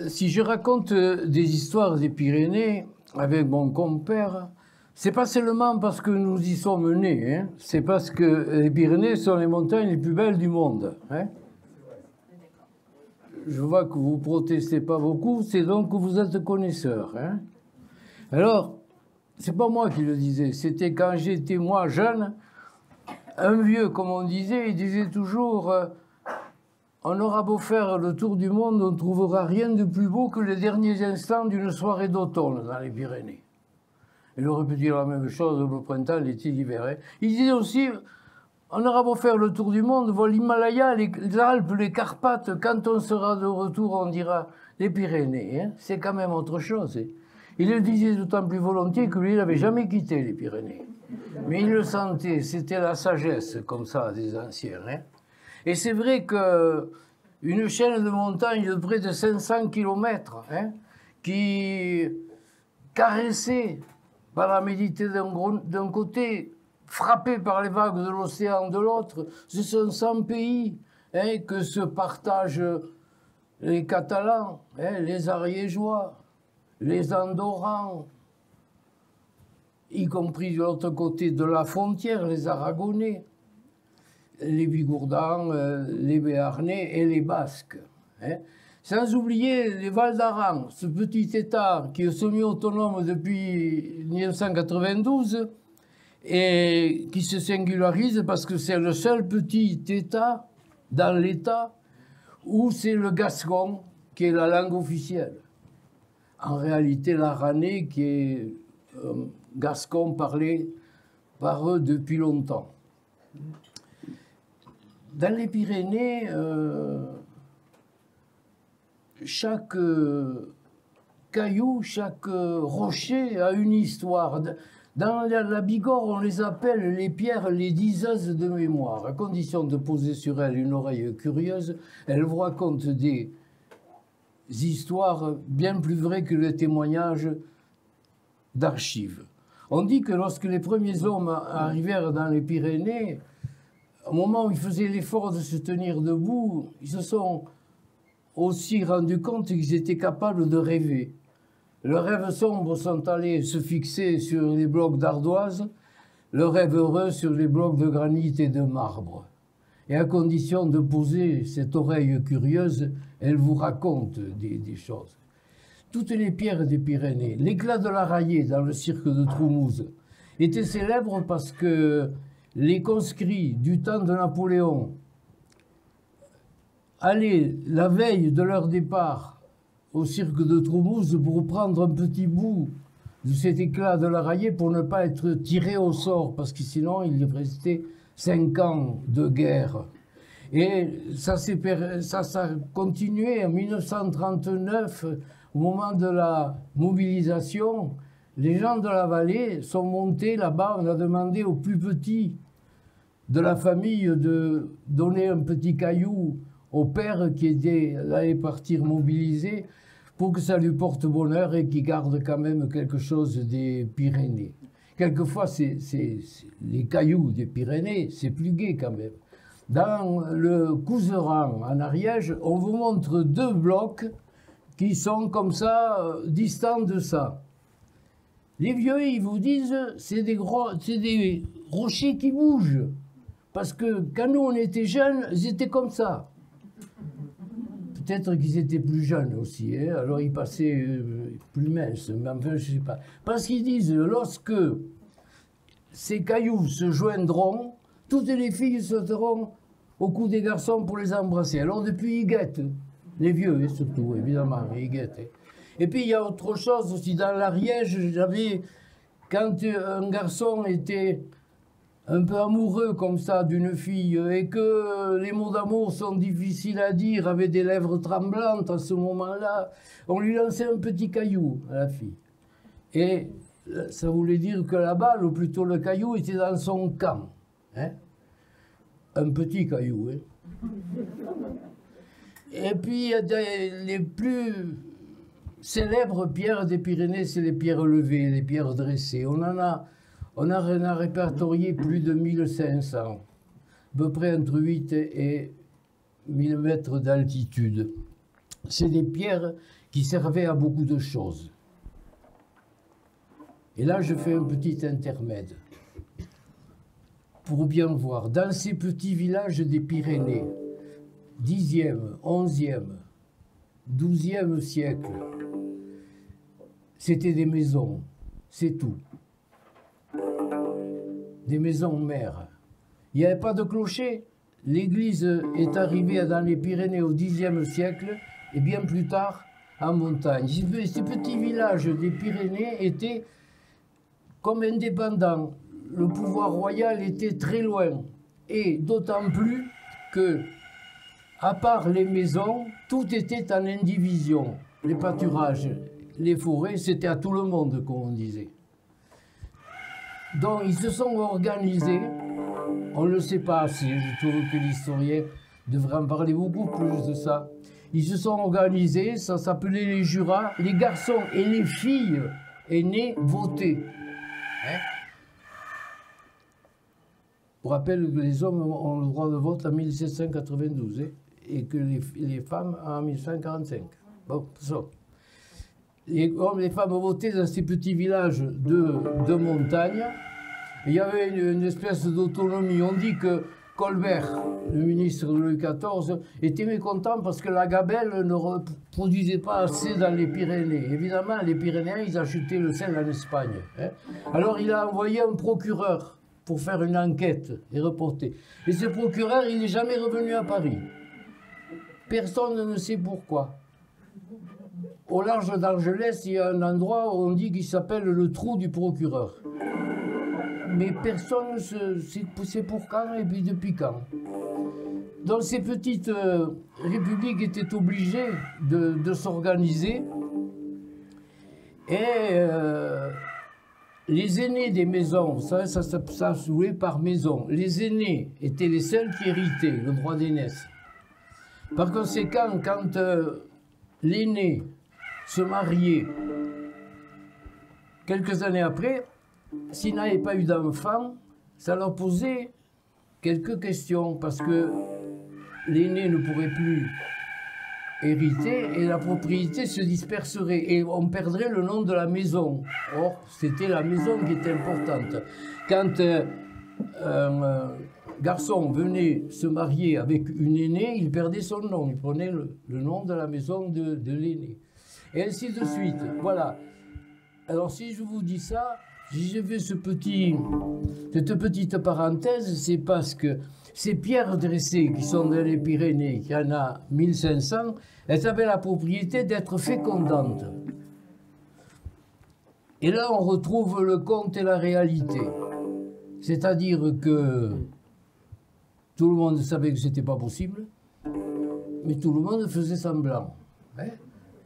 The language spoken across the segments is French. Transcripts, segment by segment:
si je raconte des histoires des Pyrénées avec mon compère, c'est pas seulement parce que nous y sommes nés, hein, c'est parce que les Pyrénées sont les montagnes les plus belles du monde. Hein. Je vois que vous protestez pas beaucoup, c'est donc que vous êtes connaisseurs. Hein. Alors, c'est pas moi qui le disais, c'était quand j'étais moi jeune, un vieux, comme on disait, il disait toujours on aura beau faire le tour du monde, on ne trouvera rien de plus beau que les derniers instants d'une soirée d'automne dans les Pyrénées. Il aurait pu dire la même chose le printemps, l'été, l'hiver. Hein. Il disait aussi on aura beau faire le tour du monde, voilà l'Himalaya, les Alpes, les Carpates, quand on sera de retour, on dira les Pyrénées. Hein. C'est quand même autre chose. Hein. Il le disait d'autant plus volontiers que lui, il n'avait jamais quitté les Pyrénées. Mais il le sentait, c'était la sagesse, comme ça, des anciens. Hein. Et c'est vrai qu'une chaîne de montagnes de près de 500 km, hein, qui caressée par la Méditerranée d'un côté, frappée par les vagues de l'océan de l'autre, ce sont 100 pays hein, que se partagent les Catalans, hein, les Ariégeois, les Andorrans, y compris de l'autre côté de la frontière, les Aragonais, les Bigourdans, les Béarnais et les Basques. Hein. Sans oublier les Val d'Aran, ce petit État qui est semi-autonome depuis 1992 et qui se singularise parce que c'est le seul petit État dans l'État où c'est le gascon qui est la langue officielle. En réalité, l'aranais qui est gascon parlé par eux depuis longtemps. Dans les Pyrénées, chaque caillou, chaque rocher a une histoire. Dans la Bigorre, on les appelle les pierres les diseuses de mémoire. À condition de poser sur elles une oreille curieuse, elles vous racontent des histoires bien plus vraies que les témoignages d'archives. On dit que lorsque les premiers hommes arrivèrent dans les Pyrénées, au moment où ils faisaient l'effort de se tenir debout, ils se sont aussi rendus compte qu'ils étaient capables de rêver. Leurs rêves sombres sont allés se fixer sur les blocs d'ardoise, leurs rêves heureux sur les blocs de granit et de marbre. Et à condition de poser cette oreille curieuse, elle vous raconte des choses. Toutes les pierres des Pyrénées, l'éclat de la Raillée dans le cirque de Troumouze, étaient célèbres parce que les conscrits du temps de Napoléon allaient, la veille de leur départ au cirque de Troumouze, pour prendre un petit bout de cet éclat de la Raillée pour ne pas être tirés au sort, parce que sinon il restait 5 ans de guerre. Et ça a continué en 1939, au moment de la mobilisation. Les gens de la vallée sont montés là-bas, on a demandé aux plus petits de la famille de donner un petit caillou au père qui allait partir mobilisé pour que ça lui porte bonheur et qu'il garde quand même quelque chose des Pyrénées. Quelquefois, les cailloux des Pyrénées, c'est plus gai quand même. Dans le Couserans, en Ariège, on vous montre 2 blocs qui sont comme ça, distants de ça. Les vieux, ils vous disent, c'est des rochers qui bougent. Parce que quand nous, on était jeunes, ils étaient comme ça. Peut-être qu'ils étaient plus jeunes aussi, hein, alors ils passaient plus minces, mais enfin, je ne sais pas. Parce qu'ils disent, lorsque ces cailloux se joindront, toutes les filles sauteront au cou des garçons pour les embrasser. Alors depuis, ils guettent, les vieux, hein, surtout, évidemment, ils guettent. Hein. Et puis il y a autre chose aussi, dans l'Ariège, quand un garçon était un peu amoureux comme ça d'une fille et que les mots d'amour sont difficiles à dire avec des lèvres tremblantes à ce moment-là, on lui lançait un petit caillou à la fille. Et ça voulait dire que la balle, ou plutôt le caillou, était dans son camp. Hein? Un petit caillou. Hein? Et puis les plus célèbres pierres des Pyrénées, c'est les pierres levées, les pierres dressées. On en a répertorié plus de 1500, à peu près entre 8 et 1000 mètres d'altitude. C'est des pierres qui servait à beaucoup de choses. Et là, je fais un petit intermède pour bien voir. Dans ces petits villages des Pyrénées, 10e, 11e, 12e siècle, c'était des maisons, c'est tout. Des maisons mères. Il n'y avait pas de clocher. L'église est arrivée dans les Pyrénées au Xe siècle et bien plus tard en montagne. Ces petits villages des Pyrénées étaient comme indépendants. Le pouvoir royal était très loin. Et d'autant plus que, à part les maisons, tout était en indivision. Les pâturages, les forêts, c'était à tout le monde, comme on disait. Donc ils se sont organisés, on ne le sait pas assez, je trouve que l'historien devrait en parler beaucoup plus de ça. Ils se sont organisés, ça s'appelait les jurats, les garçons et les filles aînés votaient. Hein? Je rappelle que les hommes ont le droit de vote en 1792 et que les femmes en 1945. Bon, ça. Les hommes et les femmes votaient dans ces petits villages de montagne. Il y avait une espèce d'autonomie. On dit que Colbert, le ministre de Louis XIV, était mécontent parce que la gabelle ne reproduisait pas assez dans les Pyrénées. Évidemment, les Pyrénéens, ils achetaient le sel en Espagne. Hein. Alors il a envoyé un procureur pour faire une enquête et reporter. Et ce procureur, il n'est jamais revenu à Paris. Personne ne sait pourquoi. Au large d'Argelès, il y a un endroit où on dit qu'il s'appelle le trou du procureur. Mais personne ne sait pour quand et puis depuis quand. Donc ces petites républiques étaient obligées de s'organiser. Et les aînés des maisons, vous savez, ça se jouait par maison. Les aînés étaient les seuls qui héritaient le droit d'aînesse. Par conséquent, quand l'aîné se mariait quelques années après, s'il n'avait pas eu d'enfant, ça leur posait quelques questions, parce que l'aîné ne pourrait plus hériter et la propriété se disperserait et on perdrait le nom de la maison. Or, c'était la maison qui était importante. Quand un garçon venait se marier avec une aînée, il perdait son nom, il prenait le nom de la maison de l'aîné. Et ainsi de suite. Voilà. Alors si je vous dis ça, si j'ai fait cette petite parenthèse, c'est parce que ces pierres dressées qui sont dans les Pyrénées, il y en a 1500, elles avaient la propriété d'être fécondantes. Et là, on retrouve le conte et la réalité. C'est-à-dire que tout le monde savait que ce n'était pas possible, mais tout le monde faisait semblant. Hein?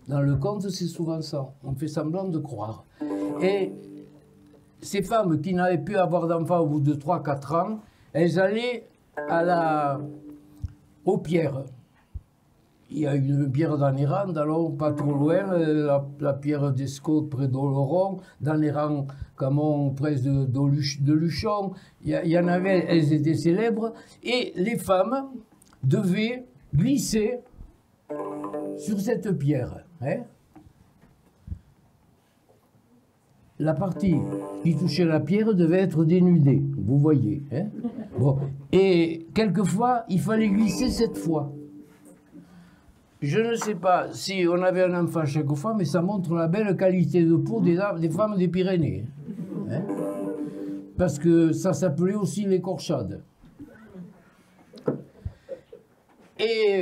Dans le conte, c'est souvent ça. On fait semblant de croire. Et ces femmes qui n'avaient pu avoir d'enfants au bout de 3-4 ans, elles allaient aux pierres. Il y a une pierre dans les rangs, alors pas trop loin, la pierre d'Escaut près d'Oloron, dans les rangs Camon près de Luchon. Il y en avait, elles étaient célèbres, et les femmes devaient glisser sur cette pierre. Hein. La partie qui touchait la pierre devait être dénudée, vous voyez. Hein. Bon. Et quelquefois, il fallait glisser 7 fois. Je ne sais pas si on avait un enfant chaque fois, mais ça montre la belle qualité de peau des femmes des Pyrénées. Hein. Parce que ça s'appelait aussi l'écorchade. Et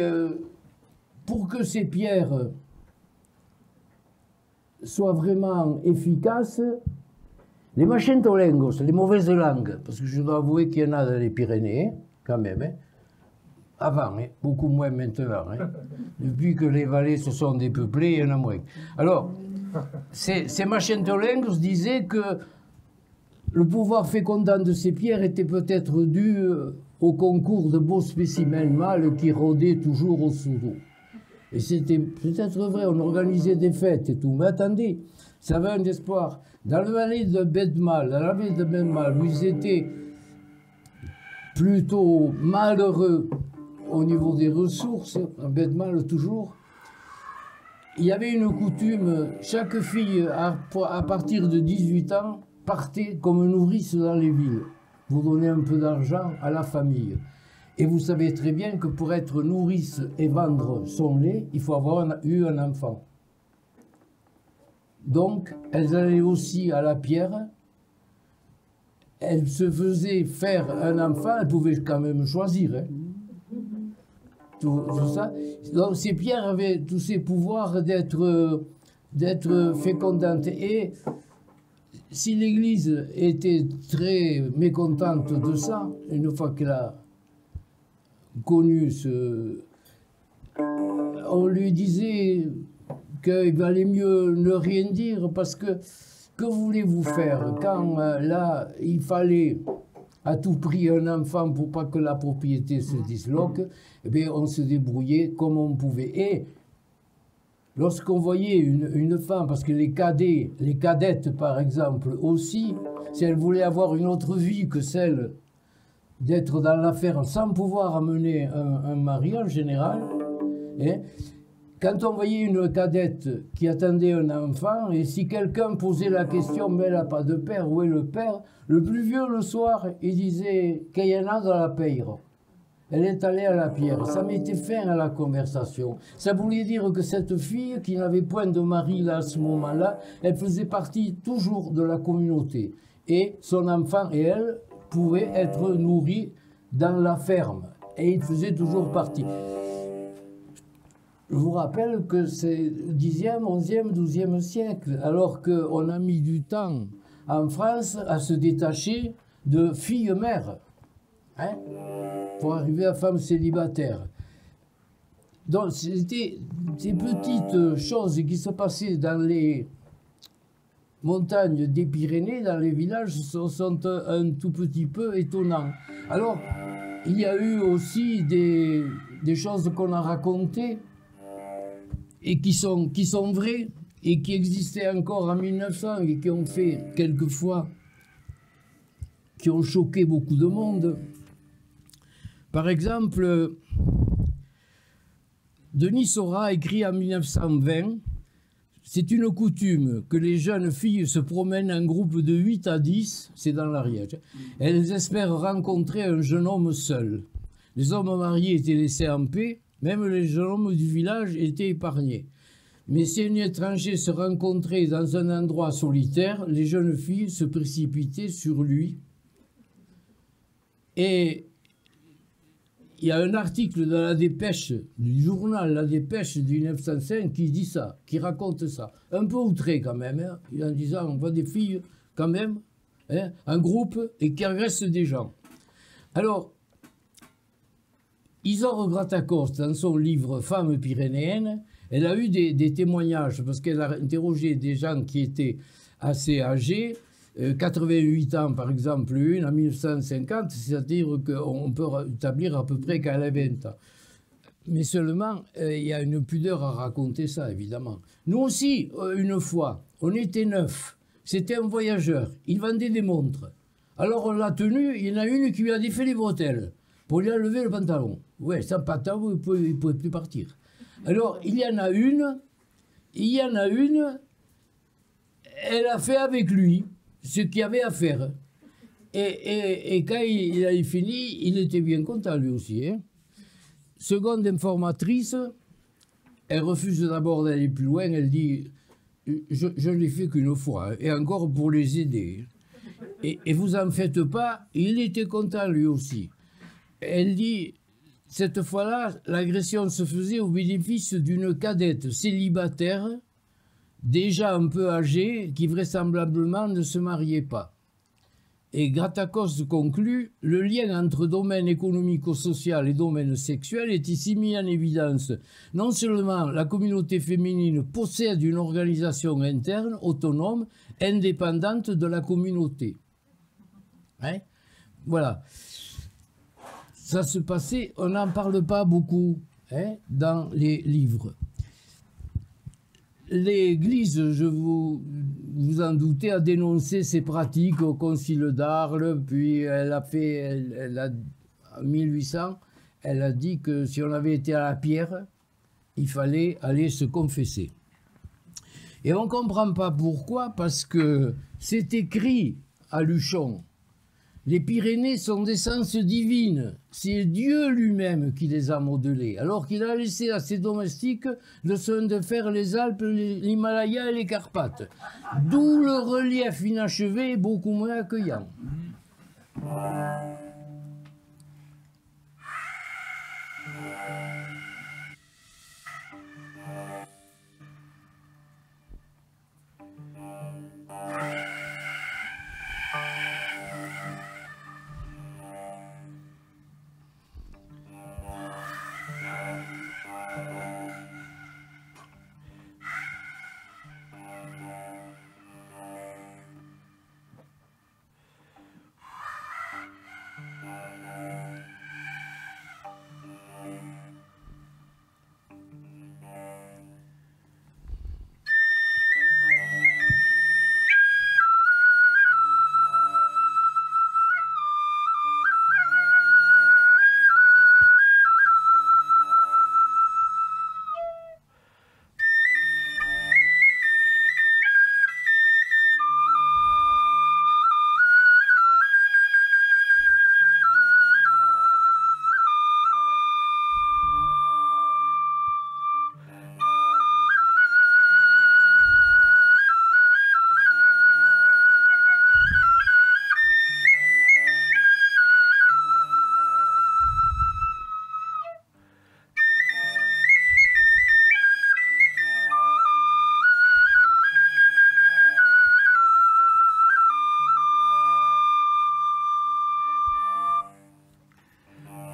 pour que ces pierres soient vraiment efficaces, les machentolengos, les mauvaises langues, parce que je dois avouer qu'il y en a dans les Pyrénées, quand même, hein, avant, hein, beaucoup moins maintenant. Hein. Depuis que les vallées se sont dépeuplées, il y en a moins. Alors, ces machentolengos disaient que le pouvoir fécondant de ces pierres était peut-être dû au concours de beaux spécimens mâles qui rôdaient toujours au Sourou. Et c'était peut-être vrai, on organisait des fêtes et tout. Mais attendez, ça avait un espoir. Dans la vallée de Bedmal, dans la vallée de Bedmal, où ils étaient plutôt malheureux au niveau des ressources, à Bedmal toujours, il y avait une coutume, chaque fille, à partir de 18 ans, partait comme nourrice dans les villes, pour donner un peu d'argent à la famille. Et vous savez très bien que pour être nourrice et vendre son lait, il faut avoir eu un enfant. Donc, elles allaient aussi à la pierre, elles se faisaient faire un enfant, elles pouvaient quand même choisir. Hein. Tout ça. Donc, ces pierres avaient tous ces pouvoirs d'être fécondantes. Et si l'Église était très mécontente de ça, une fois qu'elle a connu on lui disait qu'il valait mieux ne rien dire parce que voulez-vous faire quand là il fallait à tout prix un enfant pour pas que la propriété se disloque, eh bien on se débrouillait comme on pouvait. Et lorsqu'on voyait une femme, parce que les cadettes par exemple aussi, si elles voulaient avoir une autre vie que celle d'être dans l'affaire sans pouvoir amener un mari en général, hein, quand on voyait une cadette qui attendait un enfant, et si quelqu'un posait la question, mais elle n'a pas de père, où est le père? Le plus vieux le soir, il disait qu'il y en a dans la peyre. Elle est allée à la pierre. Ça mettait fin à la conversation. Ça voulait dire que cette fille, qui n'avait point de mari là, à ce moment-là, elle faisait partie toujours de la communauté. Et son enfant et elle pouvaient être nourris dans la ferme. Et ils faisaient toujours partie. Je vous rappelle que c'est 10e, 11e, 12e siècle, alors qu'on a mis du temps en France à se détacher de filles-mères, hein, pour arriver à femmes célibataires. Donc c'était ces petites choses qui se passaient dans les montagnes des Pyrénées, dans les villages, sont un tout petit peu étonnants. Alors, il y a eu aussi des choses qu'on a racontées, et qui sont vrais et qui existaient encore en 1900 et qui ont fait quelquefois, qui ont choqué beaucoup de monde. Par exemple, Denis Seurat écrit en 1920 « C'est une coutume que les jeunes filles se promènent en groupe de 8 à 10, c'est dans l'Ariège. Elles espèrent rencontrer un jeune homme seul. Les hommes mariés étaient laissés en paix. Même les jeunes hommes du village étaient épargnés. Mais si un étranger se rencontrait dans un endroit solitaire, les jeunes filles se précipitaient sur lui. Et il y a un article dans la Dépêche, du journal La Dépêche du 1905, qui dit ça, qui raconte ça. Un peu outré quand même, hein, en disant on voit des filles quand même, hein, en groupe, et qui agressent des gens. Alors, Isor Gratakos, dans son livre « Femmes pyrénéennes », elle a eu des témoignages, parce qu'elle a interrogé des gens qui étaient assez âgés, 88 ans par exemple, une en 1950, c'est-à-dire qu'on peut établir à peu près qu'elle a 20 ans. Mais seulement, il y a une pudeur à raconter ça, évidemment. Nous aussi, une fois, on était 9, c'était un voyageur, il vendait des montres. Alors on l'a tenu, il y en a une qui lui a défait les bretelles pour lui enlever le pantalon. Ouais, sans pantalon, il ne pouvait plus partir. Alors, il y en a une, elle a fait avec lui ce qu'il y avait à faire. Et quand il a fini, il était bien content lui aussi. Hein. Seconde informatrice, elle refuse d'abord d'aller plus loin, elle dit « Je ne l'ai fait qu'une fois, et encore pour les aider. Et vous en faites pas, il était content lui aussi. » Elle dit, cette fois-là, l'agression se faisait au bénéfice d'une cadette célibataire, déjà un peu âgée, qui vraisemblablement ne se mariait pas. Et Gratakos conclut, le lien entre domaine économico-social et domaine sexuel est ici mis en évidence. Non seulement la communauté féminine possède une organisation interne, autonome, indépendante de la communauté. Hein? Voilà. Ça se passait, on n'en parle pas beaucoup, hein, dans les livres. L'Église, vous en doutez, a dénoncé ces pratiques au Concile d'Arles, puis elle a fait, en 1800, elle a dit que si on avait été à la pierre, il fallait aller se confesser. Et on ne comprend pas pourquoi, parce que c'est écrit à Luchon. Les Pyrénées sont d'essence divine. C'est Dieu lui-même qui les a modelées, alors qu'il a laissé à ses domestiques le soin de faire les Alpes, l'Himalaya et les Carpates. D'où le relief inachevé et beaucoup moins accueillant.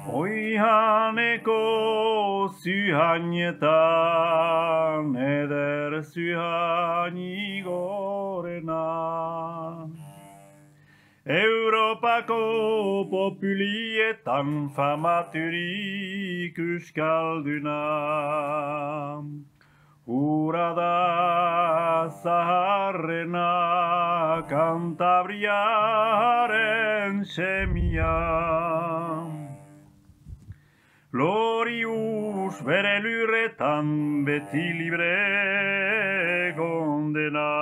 Oihaneko suhanietan eder suhani gorena. Europako populietan famaturik euskalduna. Hura da zaharrena Kantabriaren semia. Lorius bere lurretan beti libre gondena.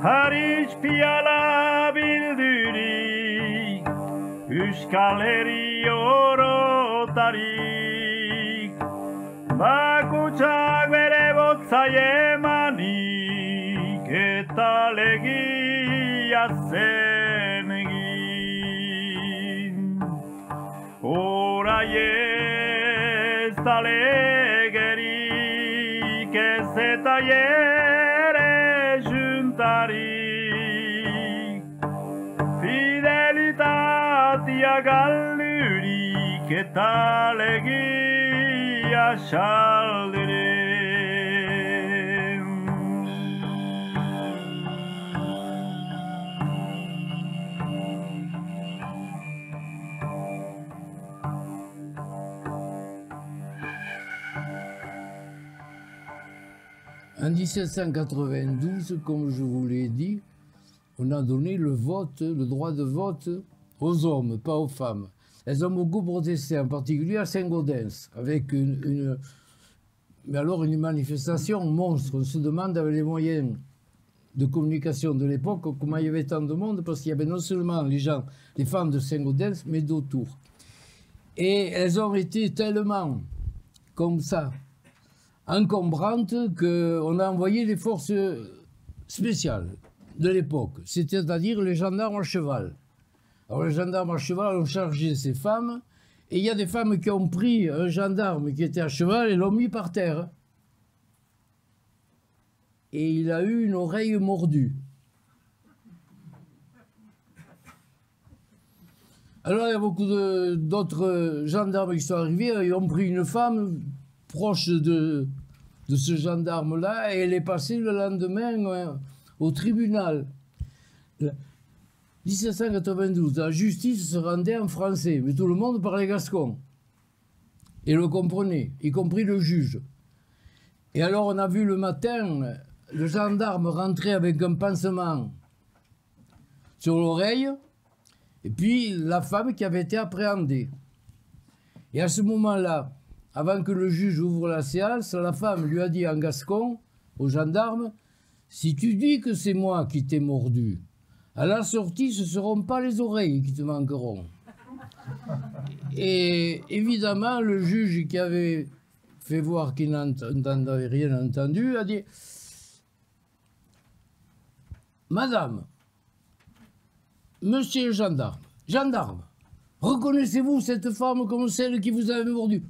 Hariz piala bildurik, Euskal Herri orotarik, bakutsak bere botza emanik, eta legia zen egin. Orai ez da legerik, ez eta Fidelitatea galdurik eta legia saldiren. En 1792, comme je vous l'ai dit, on a donné le vote, le droit de vote aux hommes, pas aux femmes. Elles ont beaucoup protesté, en particulier à Saint-Gaudens, avec une manifestation monstre. On se demande avec les moyens de communication de l'époque comment il y avait tant de monde, parce qu'il y avait non seulement les gens, les femmes de Saint-Gaudens, mais d'autour. Et elles ont été tellement comme ça, encombrantes, qu'on a envoyé des forces spéciales de l'époque, c'est-à-dire les gendarmes à cheval. Alors les gendarmes à cheval ont chargé ces femmes Et il y a des femmes qui ont pris un gendarme qui était à cheval et l'ont mis par terre. Et il a eu une oreille mordue. Alors il y a beaucoup d'autres gendarmes qui sont arrivés, ils ont pris une femme proche de ce gendarme-là et elle est passée le lendemain au tribunal. 1792, la justice se rendait en français, mais tout le monde parlait gascon. Et le comprenait, y compris le juge. Et alors on a vu le matin le gendarme rentrer avec un pansement sur l'oreille, et puis la femme qui avait été appréhendée. Et à ce moment-là, avant que le juge ouvre la séance, la femme lui a dit en gascon au gendarme, « Si tu dis que c'est moi qui t'ai mordu, à la sortie, ce ne seront pas les oreilles qui te manqueront. » Et évidemment, le juge qui avait fait voir qu'il n'avait rien entendu a dit « Madame, monsieur le gendarme, reconnaissez-vous cette femme comme celle qui vous avait mordu?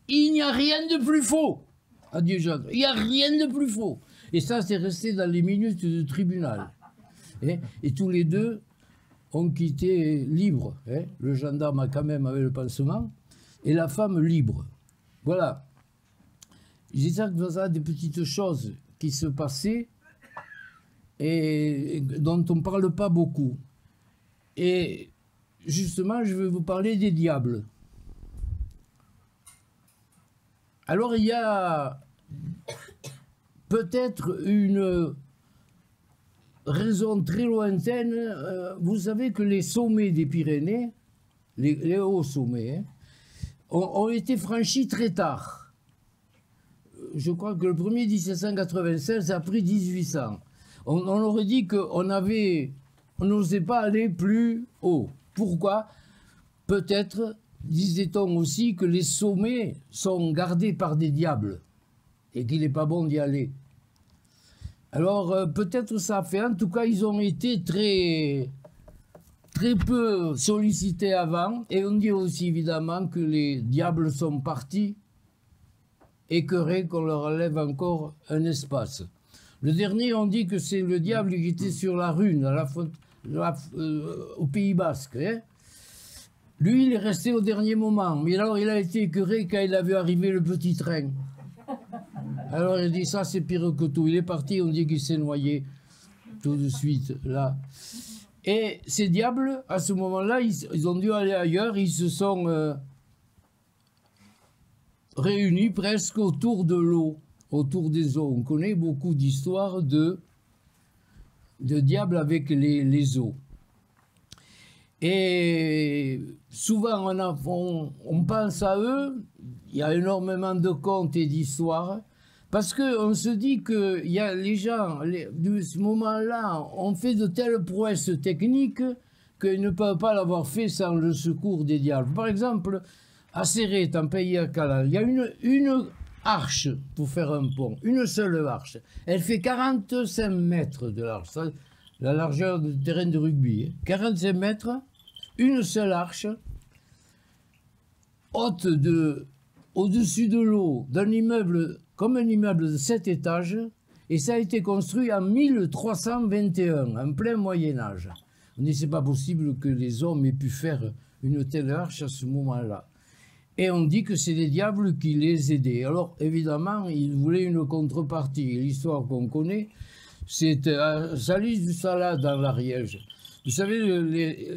Il n'y a rien de plus faux, a dit le gendarme. Il n'y a rien de plus faux. » Et ça, c'est resté dans les minutes du tribunal. Et tous les deux ont quitté libres. Le gendarme a quand même avec le pansement, et la femme libre. Voilà. J'ai ça que ça des petites choses qui se passaient et dont on ne parle pas beaucoup. Et justement, je vais vous parler des diables. Alors, il y a peut-être une raison très lointaine. Vous savez que les sommets des Pyrénées, les hauts sommets, ont été franchis très tard. Je crois que le premier 1796 a pris 1800. On aurait dit qu'on n'osait pas aller plus haut. Pourquoi? Peut-être, disait-on aussi, que les sommets sont gardés par des diables et qu'il n'est pas bon d'y aller. Alors, peut-être ça a fait. En tout cas, ils ont été très peu sollicités avant. Et on dit aussi, évidemment, que les diables sont partis, écœurés qu'on leur enlève encore un espace. Le dernier, on dit que c'est le diable qui était sur la Rune, au Pays Basque. Lui, il est resté au dernier moment. Mais alors, il a été écœuré quand il a vu arriver le petit train. Alors, il dit, ça, c'est pire que tout. Il est parti, on dit qu'il s'est noyé tout de suite, là. Et ces diables, à ce moment-là, ils ont dû aller ailleurs. Ils se sont réunis presque autour de l'eau, autour des eaux. On connaît beaucoup d'histoires de diables avec les eaux. Et souvent, on pense à eux. Il y a énormément de contes et d'histoires. Parce qu'on se dit que les gens, de ce moment-là, ont fait de telles prouesses techniques qu'ils ne peuvent pas l'avoir fait sans le secours des diables. Par exemple, à Céret, en Pays Acalan, il y a une arche pour faire un pont, une seule arche. Elle fait 45 mètres de large, la largeur du terrain de rugby. 45 mètres, une seule arche, haute au-dessus de l'eau, d'un immeuble comme un immeuble de 7 étages, et ça a été construit en 1321, en plein Moyen-Âge. On dit c'est pas possible que les hommes aient pu faire une telle arche à ce moment-là. Et on dit que c'est les diables qui les aidaient. Alors évidemment, ils voulaient une contrepartie. L'histoire qu'on connaît, c'est Salis du Salat dans l'Ariège. Vous savez,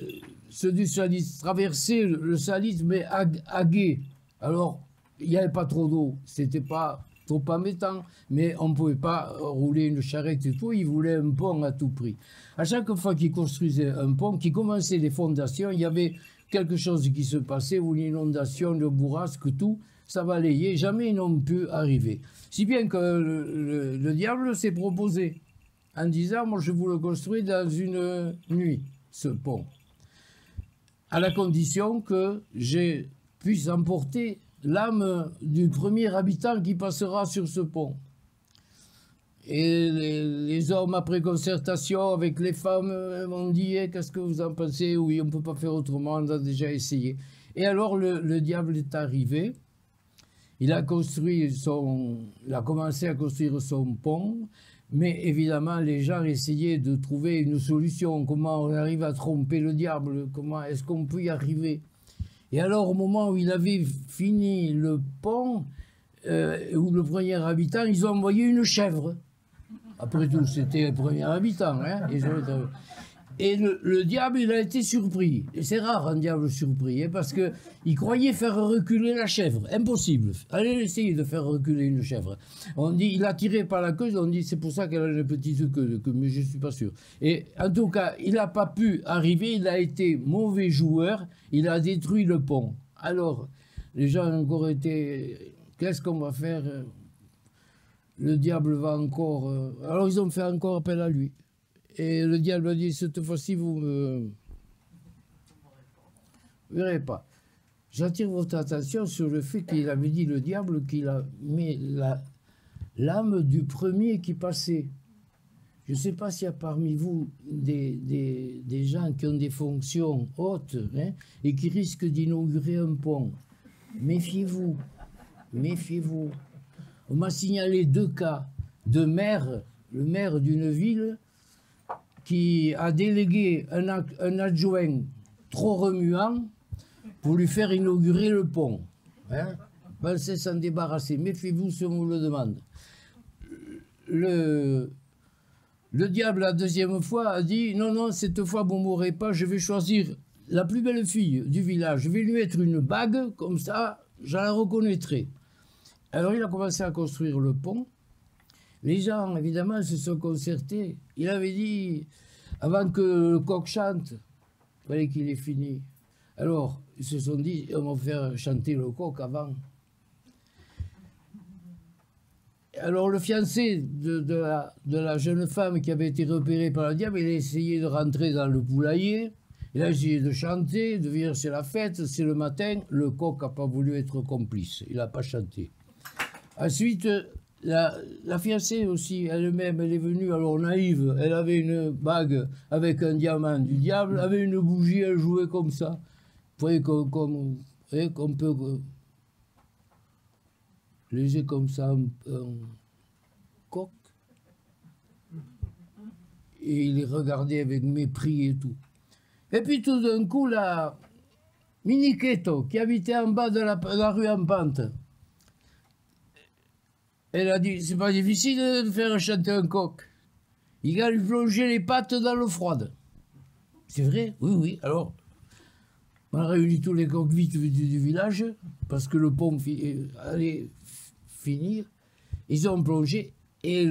ceux du Salis traversaient le Salis, mais à gué. Alors, il n'y avait pas trop d'eau, c'était pas trop embêtant, mais on ne pouvait pas rouler une charrette et tout, ils voulaient un pont à tout prix. À chaque fois qu'ils construisaient un pont, qu'ils commençaient les fondations, il y avait quelque chose qui se passait, ou une inondation, une bourrasque, tout, ça balayait, jamais ils n'ont pu arriver. Si bien que le diable s'est proposé, en disant, moi je vous le construis dans une nuit, ce pont, à la condition que je puisse emporter l'âme du premier habitant qui passera sur ce pont. Et les hommes, après concertation avec les femmes, m'ont dit eh, qu'est-ce que vous en pensez? Oui, on ne peut pas faire autrement, on a déjà essayé. Et alors le diable est arrivé. Il a commencé à construire son pont, mais évidemment, les gens essayaient de trouver une solution. Comment on arrive à tromper le diable? Comment est-ce qu'on peut y arriver? Et alors, au moment où il avait fini le pont, où le premier habitant, ils ont envoyé une chèvre. Après tout, c'était le premier habitant. Hein, et le diable, il a été surpris. Et c'est rare un diable surpris, hein, parce qu'il croyait faire reculer la chèvre. Impossible. Allez essayer de faire reculer une chèvre. On dit, il a tiré par la queue, on dit, c'est pour ça qu'elle a une petite queue, mais je ne suis pas sûr. Et en tout cas, il n'a pas pu arriver, il a été mauvais joueur, il a détruit le pont. Alors, les gens ont encore été, qu'est-ce qu'on va faire? Le diable va encore... Alors, ils ont fait encore appel à lui. Et le diable a dit, cette fois-ci, vous ne verrez pas. J'attire votre attention sur le fait qu'il avait dit, le diable, qu'il a mis l'âme du premier qui passait. Je ne sais pas s'il y a parmi vous des gens qui ont des fonctions hautes, hein, et qui risquent d'inaugurer un pont. Méfiez-vous, méfiez-vous. On m'a signalé 2 cas de maire, le maire d'une ville, qui a délégué un adjoint trop remuant pour lui faire inaugurer le pont. Hein? Pensez s'en débarrasser. Méfiez-vous si on vous le demande. Le diable, la deuxième fois, a dit « Non, non, cette fois, vous ne mourrez pas, je vais choisir la plus belle fille du village. Je vais lui mettre une bague, comme ça, je la reconnaîtrai. » Alors, il a commencé à construire le pont. Les gens, évidemment, se sont concertés. Il avait dit, avant que le coq chante, il fallait qu'il ait fini. Alors, ils se sont dit, on va faire chanter le coq avant. Alors, le fiancé de la jeune femme qui avait été repérée par le diable, il a essayé de rentrer dans le poulailler. Il a essayé de chanter, de dire c'est la fête, c'est le matin. Le coq n'a pas voulu être complice, il n'a pas chanté. Ensuite, la fiancée aussi, elle-même, elle est venue, alors naïve, elle avait une bague avec un diamant du diable, avait une bougie, elle jouait comme ça. Vous voyez qu'on peut léger comme ça un coq. Et il les regardait avec mépris et tout. Et puis tout d'un coup, la Miniquetto, qui habitait en bas de la rue en pente, elle a dit, c'est pas difficile de faire chanter un coq. Il a lui plongé les pattes dans l'eau froide. C'est vrai? Oui, oui. Alors, on a réuni tous les coqs vite du village, parce que le pont allait finir. Ils ont plongé, et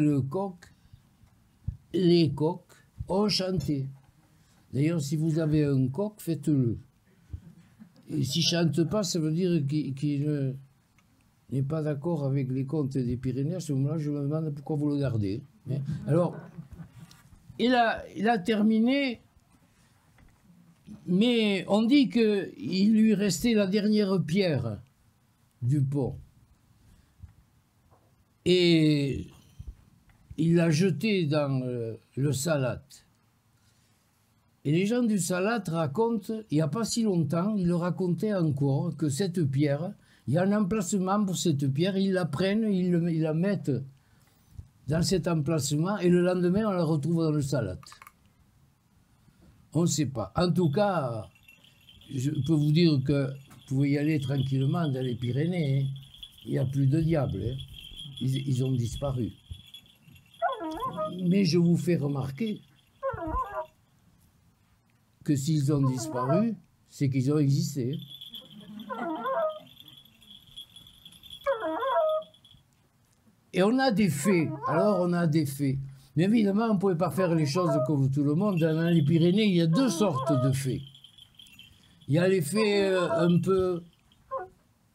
les coqs ont chanté. D'ailleurs, si vous avez un coq, faites-le. Et s'il ne chante pas, ça veut dire qu'il n'est pas d'accord avec les contes des Pyrénées. À ce moment-là, je me demande pourquoi vous le gardez. Alors, il a terminé, mais on dit qu'il lui restait la dernière pierre du pont. Et il l'a jetée dans le Salat. Et les gens du Salat racontent, il n'y a pas si longtemps, ils le racontaient encore, que cette pierre, il y a un emplacement pour cette pierre, ils la prennent, ils la mettent dans cet emplacement, et le lendemain, on la retrouve dans le Salat. On ne sait pas. En tout cas, je peux vous dire que vous pouvez y aller tranquillement dans les Pyrénées. Hein. Il n'y a plus de diables. Hein. Ils ont disparu. Mais je vous fais remarquer que s'ils ont disparu, c'est qu'ils ont existé. Et on a des faits. Alors on a des faits. Mais évidemment, on ne pouvait pas faire les choses comme tout le monde. Dans les Pyrénées, il y a 2 sortes de faits. Il y a les faits un peu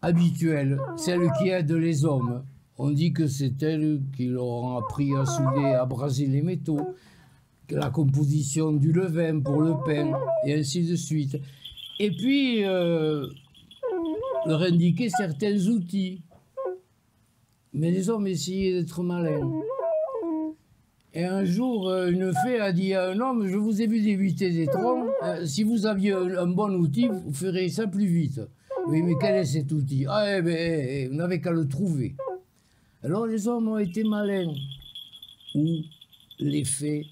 habituels, celles qui aident les hommes. On dit que c'est elles qui leur ont appris à souder, à braser les métaux, la composition du levain pour le pain, et ainsi de suite. Et puis, leur indiquer certains outils. Mais les hommes essayaient d'être malins. Et un jour, une fée a dit à un homme, je vous ai vu débiter des troncs, si vous aviez un bon outil, vous ferez ça plus vite. Oui, mais quel est cet outil? Ah, eh bien, vous n'avez qu'à le trouver. Alors les hommes ont été malins, ou les fées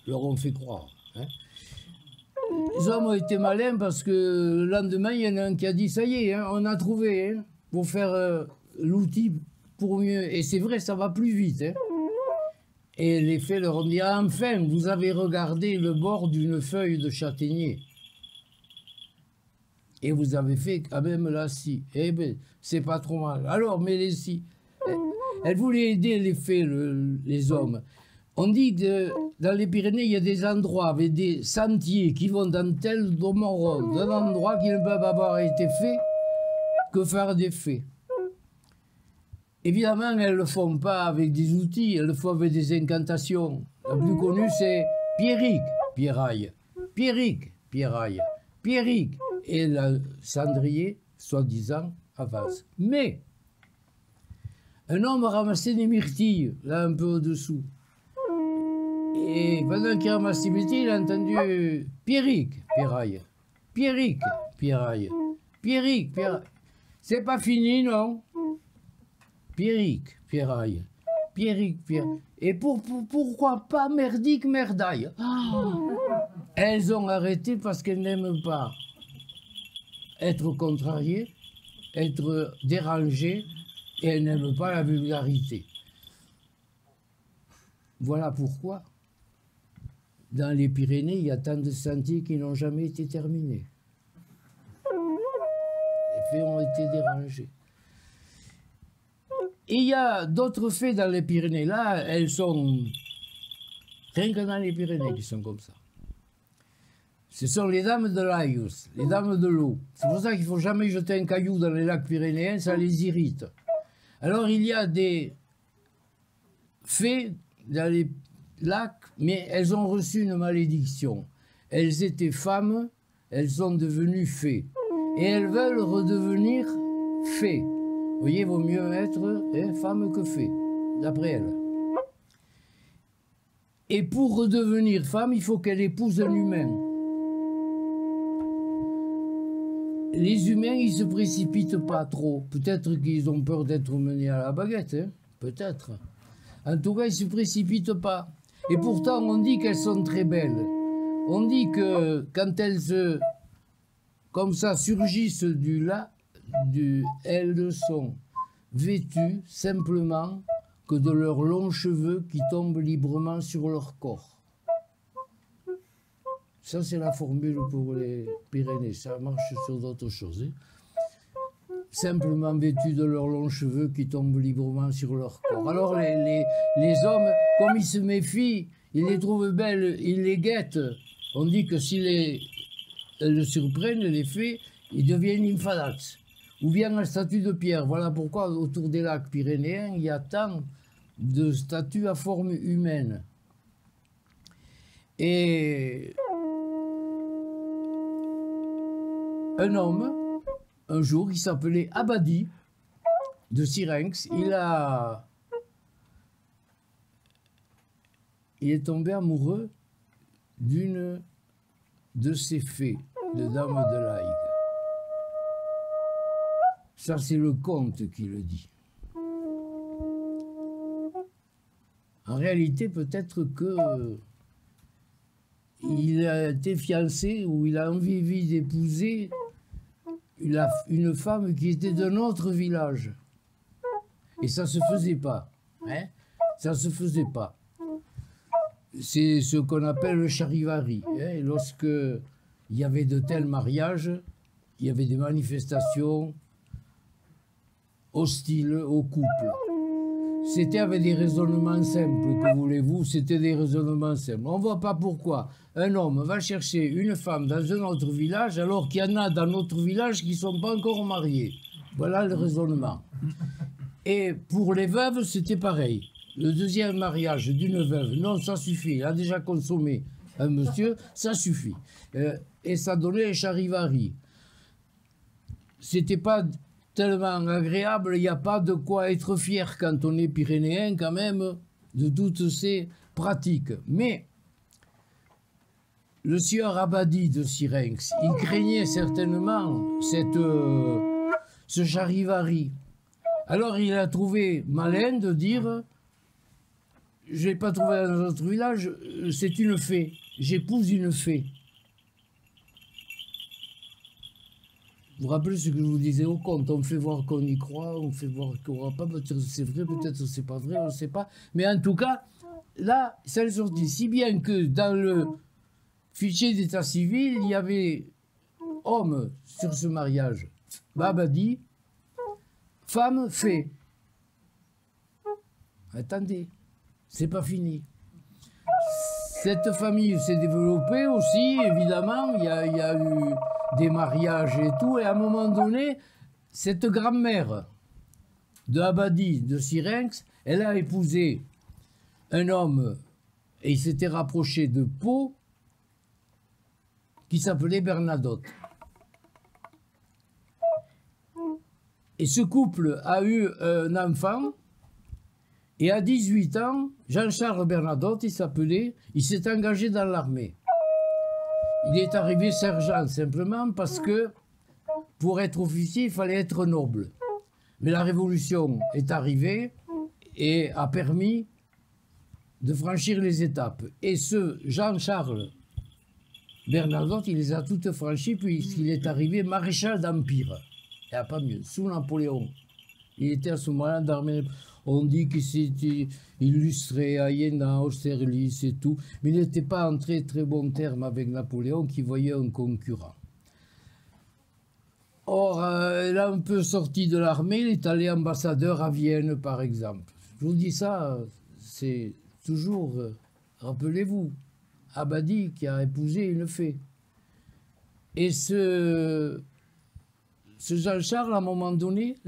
leur ont fait croire. Hein. Les hommes ont été malins parce que le lendemain, il y en a un qui a dit, ça y est, hein, on a trouvé, hein, pour faire l'outil pour mieux. Et c'est vrai, ça va plus vite. Hein. Et les fées leur ont dit, ah, enfin, vous avez regardé le bord d'une feuille de châtaignier. Et vous avez fait quand même la scie. Eh bien, c'est pas trop mal. Alors, mais les scies. Elle voulait aider les fées, les hommes. On dit que dans les Pyrénées, il y a des endroits avec des sentiers qui vont dans tel domaine, d'un endroit qui ne peuvent avoir été fait que faire des fées. Évidemment, elles ne le font pas avec des outils, elles le font avec des incantations. La plus connue, c'est Pierrick, Pierraille. Pierrick, Pierraille. Pierrick. Et le cendrier, soi-disant, avance. Mais, un homme a ramassé des myrtilles, là un peu au-dessous. Et pendant qu'il ramasse les myrtilles, il a entendu Pierrick, Pierraille. Pierrick, Pierraille. Pierrick, Pierraille. C'est pas fini, non? Pierrick, Pierraille. Pierrick, Pierraille. Et pourquoi pas merdique, merdaille? Elles ont arrêté parce qu'elles n'aiment pas être contrariées, être dérangées, et elles n'aiment pas la vulgarité. Voilà pourquoi, dans les Pyrénées, il y a tant de sentiers qui n'ont jamais été terminés. Les fées ont été dérangées. Et il y a d'autres fées dans les Pyrénées. Là, elles sont rien que dans les Pyrénées qui sont comme ça. Ce sont les dames de l'Aïus, les dames de l'eau. C'est pour ça qu'il ne faut jamais jeter un caillou dans les lacs pyrénéens, ça les irrite. Alors il y a des fées dans les lacs, mais elles ont reçu une malédiction. Elles étaient femmes, elles sont devenues fées. Et elles veulent redevenir fées. Vous voyez, il vaut mieux être femme que fée, d'après elles. Et pour redevenir femme, il faut qu'elle épouse un humain. Les humains, ils ne se précipitent pas trop. Peut-être qu'ils ont peur d'être menés à la baguette, hein, peut-être. En tout cas, ils ne se précipitent pas. Et pourtant, on dit qu'elles sont très belles. On dit que quand elles comme ça, surgissent elles ne sont vêtues simplement que de leurs longs cheveux qui tombent librement sur leur corps. Ça, c'est la formule pour les Pyrénées. Ça marche sur d'autres choses. Hein. Simplement vêtus de leurs longs cheveux qui tombent librement sur leur corps. Alors, les hommes, comme ils se méfient, ils les trouvent belles, ils les guettent. On dit que si elles le surprennent, les fées, ils deviennent nymphadax. Ou bien la statue de pierre. Voilà pourquoi, autour des lacs pyrénéens, il y a tant de statues à forme humaine. Et un homme, un jour, qui s'appelait Abadi, de Syrinx, il est tombé amoureux d'une de ces fées, de Dame de l'Aïgue. Ça, c'est le conte qui le dit. En réalité, peut-être que il a été fiancé ou il a envie d'épouser une femme qui était d'un autre village. Et ça ne se faisait pas. Hein? Ça ne se faisait pas. C'est ce qu'on appelle le charivari. Hein? Lorsque il y avait de tels mariages, il y avait des manifestations hostiles au couple. C'était avec des raisonnements simples, que voulez-vous, c'était des raisonnements simples. On ne voit pas pourquoi un homme va chercher une femme dans un autre village alors qu'il y en a dans notre village qui ne sont pas encore mariés. Voilà le raisonnement. Et pour les veuves, c'était pareil. Le deuxième mariage d'une veuve, non, ça suffit. Il a déjà consommé un monsieur, ça suffit. Et ça donnait un charivari. C'était pas tellement agréable, il n'y a pas de quoi être fier quand on est pyrénéen quand même, de toutes ces pratique. Mais le sieur Abadi de Syrinx, il craignait certainement ce charivari. Alors il a trouvé malin de dire, je ne l'ai pas trouvé dans notre village, c'est une fée, j'épouse une fée. Vous vous rappelez ce que je vous disais au conte, on fait voir qu'on y croit, on fait voir qu'on ne croit pas, peut-être c'est vrai, peut-être c'est pas vrai, on ne sait pas. Mais en tout cas, là, ça est sorti. Si bien que dans le fichier d'état civil, il y avait homme sur ce mariage, Babadi, femme, fée. Attendez, c'est pas fini. Cette famille s'est développée aussi, évidemment, il y a eu des mariages et tout, et à un moment donné, cette grand-mère de Abadi, de Syrinx, elle a épousé un homme, et il s'était rapproché de Pau, qui s'appelait Bernadotte. Et ce couple a eu un enfant, et à 18 ans, Jean-Charles Bernadotte, il s'appelait, il s'est engagé dans l'armée. Il est arrivé sergent simplement parce que pour être officier, il fallait être noble. Mais la Révolution est arrivée et a permis de franchir les étapes. Et ce Jean-Charles Bernadotte, il les a toutes franchies puisqu'il est arrivé maréchal d'Empire. Il n'y a pas mieux, sous Napoléon. Il était à ce moment-là d'armée. On dit qu'il s'était illustré à Iéna, Austerlitz et tout, mais il n'était pas en très très bon terme avec Napoléon qui voyait un concurrent. Or, là, un peu sorti de l'armée, il est allé ambassadeur à Vienne, par exemple. Je vous dis ça, c'est toujours, rappelez-vous, Abadi qui a épousé une fée. Et ce Jean-Charles, à un moment donné,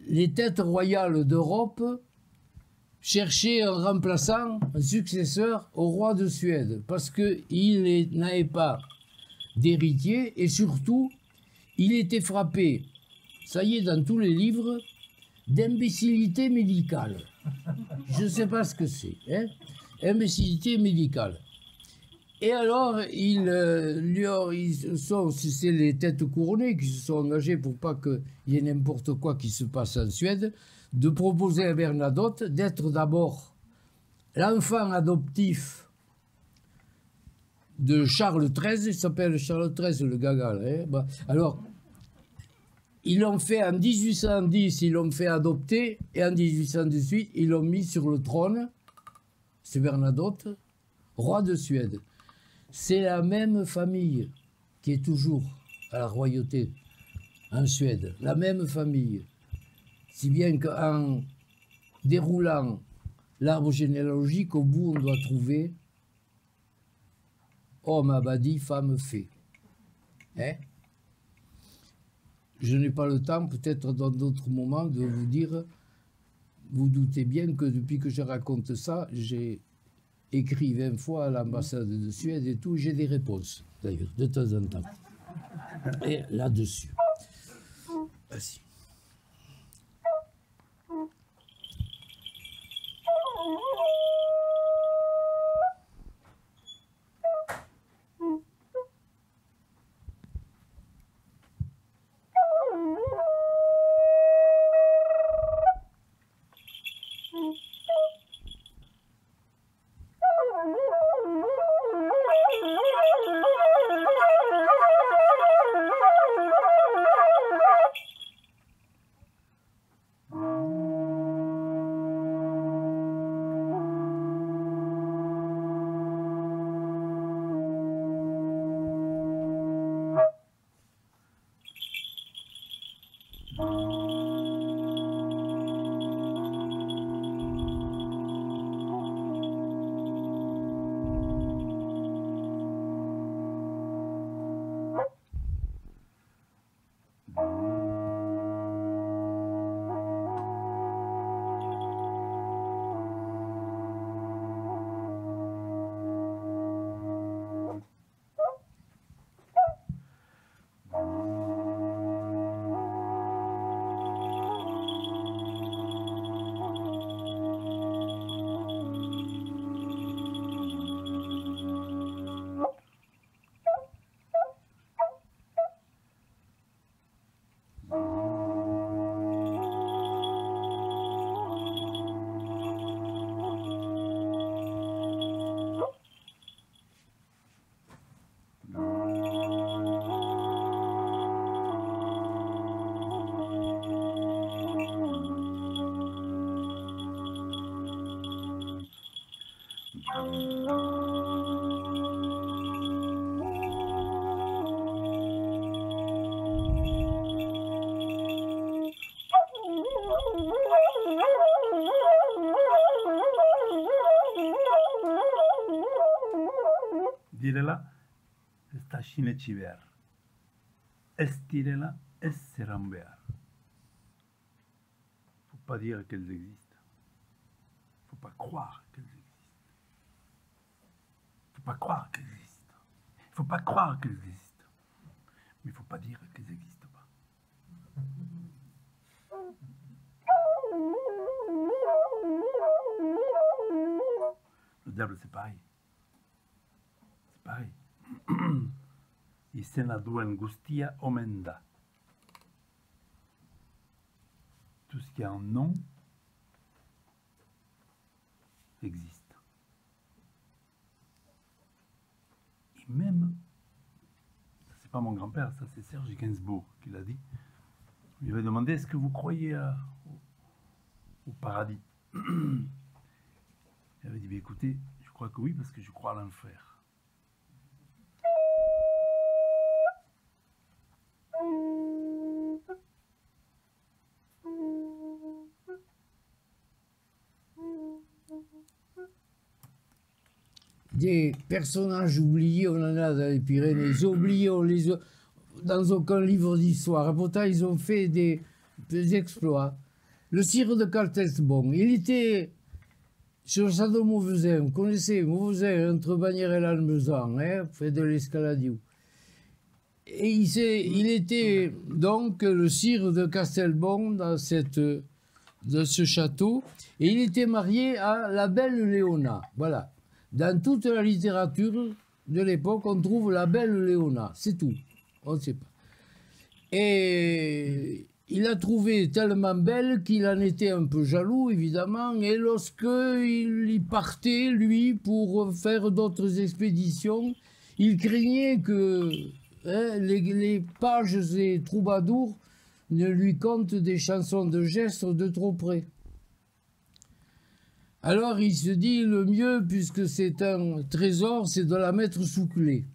les têtes royales d'Europe cherchaient un remplaçant, un successeur au roi de Suède, parce qu'il n'avait pas d'héritier, et surtout, il était frappé, ça y est, dans tous les livres, d'imbécilité médicale. Je ne sais pas ce que c'est, hein, imbécilité médicale. Et alors, c'est les têtes couronnées qui se sont engagées pour pas qu'il y ait n'importe quoi qui se passe en Suède, de proposer à Bernadotte d'être d'abord l'enfant adoptif de Charles XIII, il s'appelle Charles XIII le gaga. Hein. Bah, alors, ils l'ont fait en 1810, ils l'ont fait adopter, et en 1818, ils l'ont mis sur le trône, c'est Bernadotte, roi de Suède. C'est la même famille qui est toujours à la royauté en Suède, la même famille. Si bien qu'en déroulant l'arbre généalogique, au bout, on doit trouver homme Abadi, femme fée. Hein? Je n'ai pas le temps, peut-être dans d'autres moments, de vous dire, vous doutez bien que depuis que je raconte ça, j'ai écrit 20 fois à l'ambassade de Suède et tout, j'ai des réponses, d'ailleurs, de temps en temps. Et là-dessus. Vas-y. Sashinetsi behar. Ez direla, ez zeran behar. Faut pas dire qu'elles existent. Faut pas croire qu'elles existent. Faut pas croire qu'elles existent. Faut pas croire qu'elles existent. Mais faut pas dire qu'elles n'existent pas. Le diable, c'est pareil. C'est pareil. Izena duen guztia omen da. Tout ce qui a un nom existe. Et même, c'est pas mon grand-père, ça c'est Serge Gainsbourg qui l'a dit. Il lui avait demandé, est-ce que vous croyez au paradis? Il avait dit, bah, écoutez, je crois que oui, parce que je crois à l'enfer. Des personnages oubliés, on en a dans les Pyrénées, oubliés, on les a dans aucun livre d'histoire. Et pourtant, ils ont fait des exploits. Le sire de Caltesbon, il était sur le château de Mauvezin. Vous connaissez Mauvezin, entre Bagnères et l'Almezan, hein, près de l'Escaladiou. Et il était donc le sire de Castelbon dans ce château. Et il était marié à la belle Léona. Voilà. Dans toute la littérature de l'époque, on trouve la belle Léona. C'est tout. On ne sait pas. Et il l'a trouvée tellement belle qu'il en était un peu jaloux, évidemment. Et lorsqu'il y partait, lui, pour faire d'autres expéditions, il craignait que les pages et troubadours ne lui content des chansons de gestes de trop près. Alors il se dit, le mieux, puisque c'est un trésor, c'est de la mettre sous clé.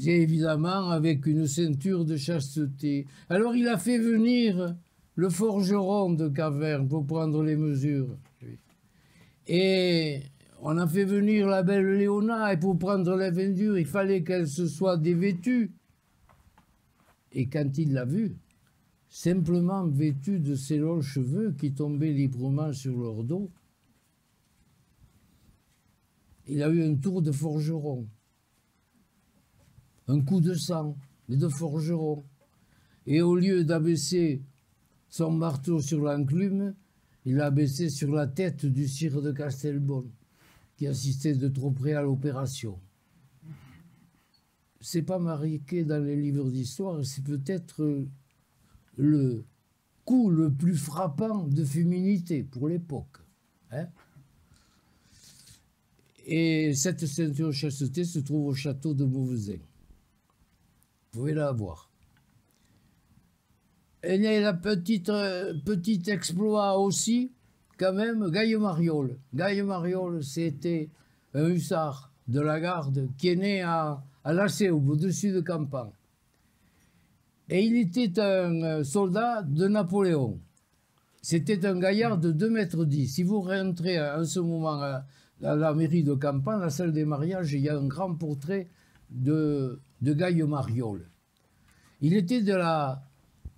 Et évidemment avec une ceinture de chasteté. Alors il a fait venir le forgeron de Caverne pour prendre les mesures. Et on a fait venir la belle Léona, et pour prendre la vendure, il fallait qu'elle se soit dévêtue. Et quand il l'a vue, simplement vêtue de ses longs cheveux qui tombaient librement sur leur dos, il a eu un tour de forgeron, un coup de sang, mais de forgeron. Et au lieu d'abaisser son marteau sur l'enclume, il l'a abaissé sur la tête du sire de Castelbon, qui assistait de trop près à l'opération. C'est pas marqué dans les livres d'histoire, c'est peut-être le coup le plus frappant de féminité pour l'époque. Hein? Et cette ceinture de chasteté se trouve au château de Mauvezin. Vous pouvez la voir. Et il y a la petit exploit aussi, quand même, Gaille Mariol. Gaille Mariol, c'était un hussard de la garde qui est né à Lacéo, au-dessus de Campan. Et il était un soldat de Napoléon. C'était un gaillard de 2,10 mètres. Si vous rentrez en ce moment à la mairie de Campan, la salle des mariages, il y a un grand portrait de Gaille Mariol. Il était de la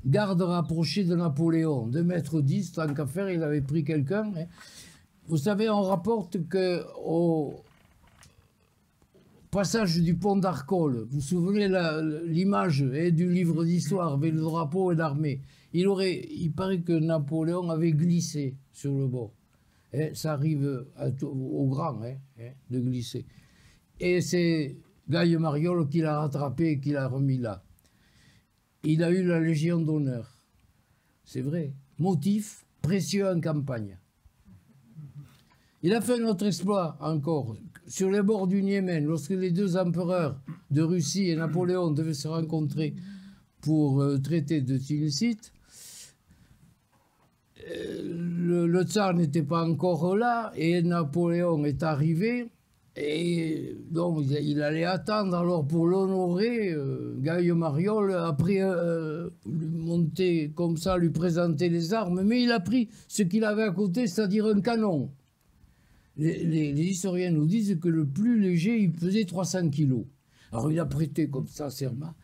garde rapprochée de Napoléon, 2,10 mètres, tant qu'à faire, il avait pris quelqu'un. Hein. Vous savez, on rapporte qu'au passage du pont d'Arcole, vous vous souvenez l'image du livre d'histoire avec le drapeau et l'armée, il paraît que Napoléon avait glissé sur le bord. Et ça arrive au grand de glisser. Et c'est Gaille Mariol qui l'a rattrapé et qui l'a remis là. Il a eu la Légion d'honneur. C'est vrai. Motif précieux en campagne. Il a fait un autre exploit encore. Sur les bords du Niémen, lorsque les deux empereurs de Russie et Napoléon devaient se rencontrer pour traiter de Tilsit, le tsar n'était pas encore là et Napoléon est arrivé. Et donc, il allait attendre. Alors, pour l'honorer, Gaille Mariol a pris, monter comme ça, lui présenter les armes, mais il a pris ce qu'il avait à côté, c'est-à-dire un canon. Les historiens nous disent que le plus léger, il pesait 300 kilos. Alors il a prêté comme ça serment.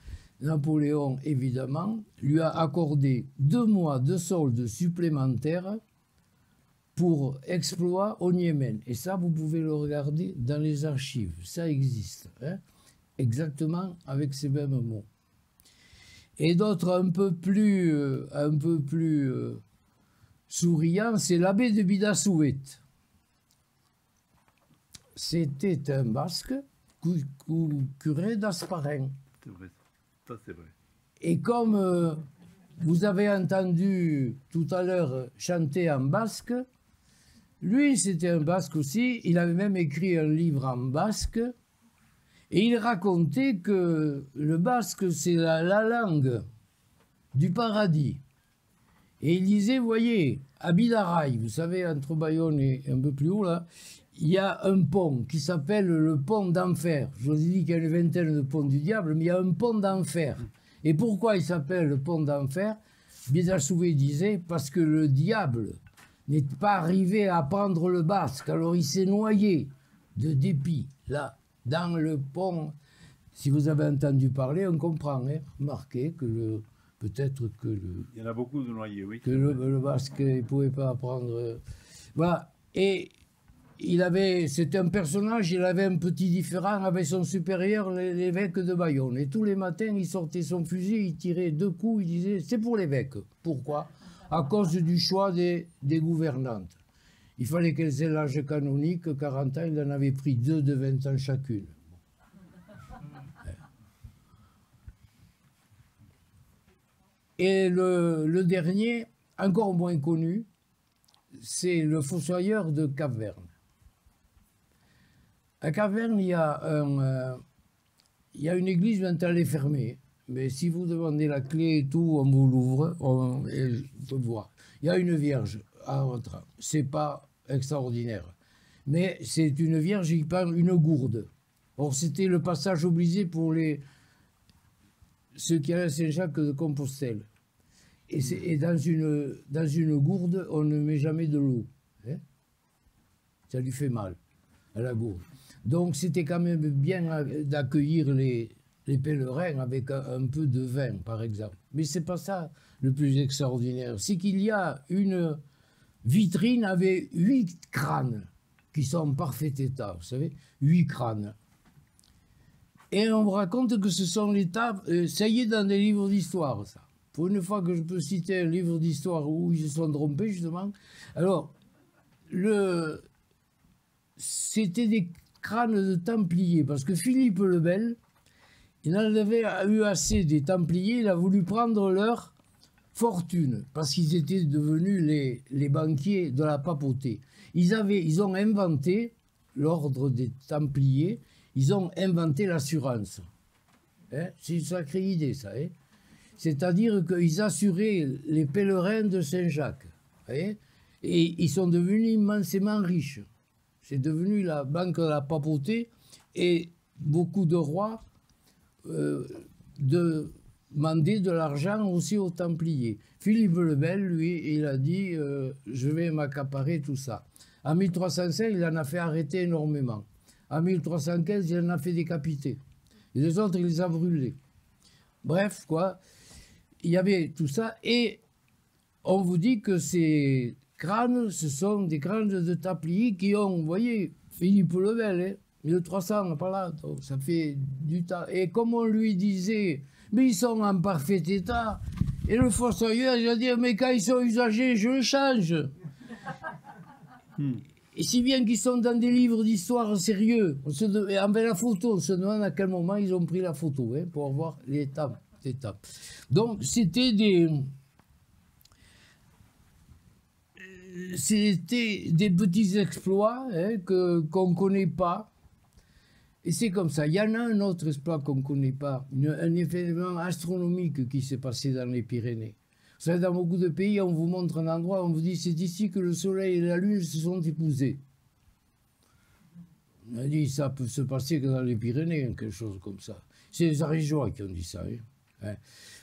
Napoléon, évidemment, lui a accordé 2 mois de solde supplémentaires pour exploit au Yémen. Et ça, vous pouvez le regarder dans les archives. Ça existe. Hein, exactement avec ces mêmes mots. Et d'autres un peu plus souriants, c'est l'abbé de Bidasouet. C'était un basque, curé d'Asparin. C'est vrai, ça c'est vrai. Et comme vous avez entendu tout à l'heure chanter en basque, lui c'était un basque aussi, il avait même écrit un livre en basque, et il racontait que le basque c'est la langue du paradis. Et il disait, voyez, à Bidaraï, vous savez, entre Bayonne et un peu plus haut là, il y a un pont qui s'appelle le pont d'enfer. Je vous ai dit qu'il y a une vingtaine de ponts du diable, mais il y a un pont d'enfer. Et pourquoi il s'appelle le pont d'enfer? Bidasouet disait, parce que le diable n'est pas arrivé à prendre le basque, alors il s'est noyé de dépit, là, dans le pont. Si vous avez entendu parler, on comprend, hein, remarquez que peut-être que il y en a beaucoup de noyés, oui. Que le basque ne pouvait pas apprendre. Voilà. Et c'était un personnage, il avait un petit différend avec son supérieur, l'évêque de Bayonne. Et tous les matins, il sortait son fusil, il tirait 2 coups, il disait, c'est pour l'évêque. Pourquoi? À cause du choix des gouvernantes. Il fallait qu'elles aient l'âge canonique, 40 ans, il en avait pris 2 de 20 ans chacune. Et le dernier, encore moins connu, c'est le fossoyeur de Cap-Verne. À Cap-Verne, il y a une église, maintenant elle est fermée. Mais si vous demandez la clé et tout, on vous l'ouvre, on peut voir. Il y a une vierge à Rentrant. C'est pas extraordinaire. Mais c'est une vierge qui parle une gourde. Or, c'était le passage obligé pour ceux qui allaient à Saint-Jacques de Compostelle. Et dans une gourde, on ne met jamais de l'eau. Hein, ça lui fait mal à la gourde. Donc c'était quand même bien d'accueillir les pèlerins avec un peu de vin, par exemple. Mais c'est pas ça le plus extraordinaire. C'est qu'il y a une vitrine avec 8 crânes qui sont en parfait état, vous savez, 8 crânes. Et on me raconte que ce sont les tables, ça y est dans des livres d'histoire, ça. Pour une fois que je peux citer un livre d'histoire où ils se sont trompés, justement. Alors, c'était des crânes de Templiers, parce que Philippe le Bel, il en avait eu assez des Templiers, il a voulu prendre leur fortune, parce qu'ils étaient devenus les banquiers de la papauté. Ils ont inventé, l'ordre des Templiers, ils ont inventé l'assurance. Hein, c'est une sacrée idée, ça. Hein, c'est-à-dire qu'ils assuraient les pèlerins de Saint-Jacques. Et ils sont devenus immensément riches. C'est devenu la banque de la papauté et beaucoup de rois demandaient de l'argent aussi aux Templiers. Philippe le Bel, lui, il a dit je vais m'accaparer tout ça. En 1305, il en a fait arrêter énormément. En 1315, il en a fait décapiter. Et les autres, il les a brûlés. Bref, quoi, il y avait tout ça. Et on vous dit que ces crânes, ce sont des crânes de Templiers qui ont, vous voyez, Philippe le Bel, hein, 1300, par là, donc ça fait du temps. Et comme on lui disait, mais ils sont en parfait état, et le fossoyeur, il a dit, mais quand ils sont usagés, je le change. Et si bien qu'ils sont dans des livres d'histoire sérieux, et avec la photo, on se demande à quel moment ils ont pris la photo, hein, pour voir les étapes. Donc, c'était des petits exploits, hein, qu'on ne connaît pas. Et c'est comme ça. Il y en a un autre exploit qu'on ne connaît pas, un événement astronomique qui s'est passé dans les Pyrénées. Vous savez, dans beaucoup de pays, on vous montre un endroit, on vous dit c'est ici que le soleil et la lune se sont épousés. On a dit ça peut se passer que dans les Pyrénées, quelque chose comme ça. C'est les Ariégeois qui ont dit ça. Hein.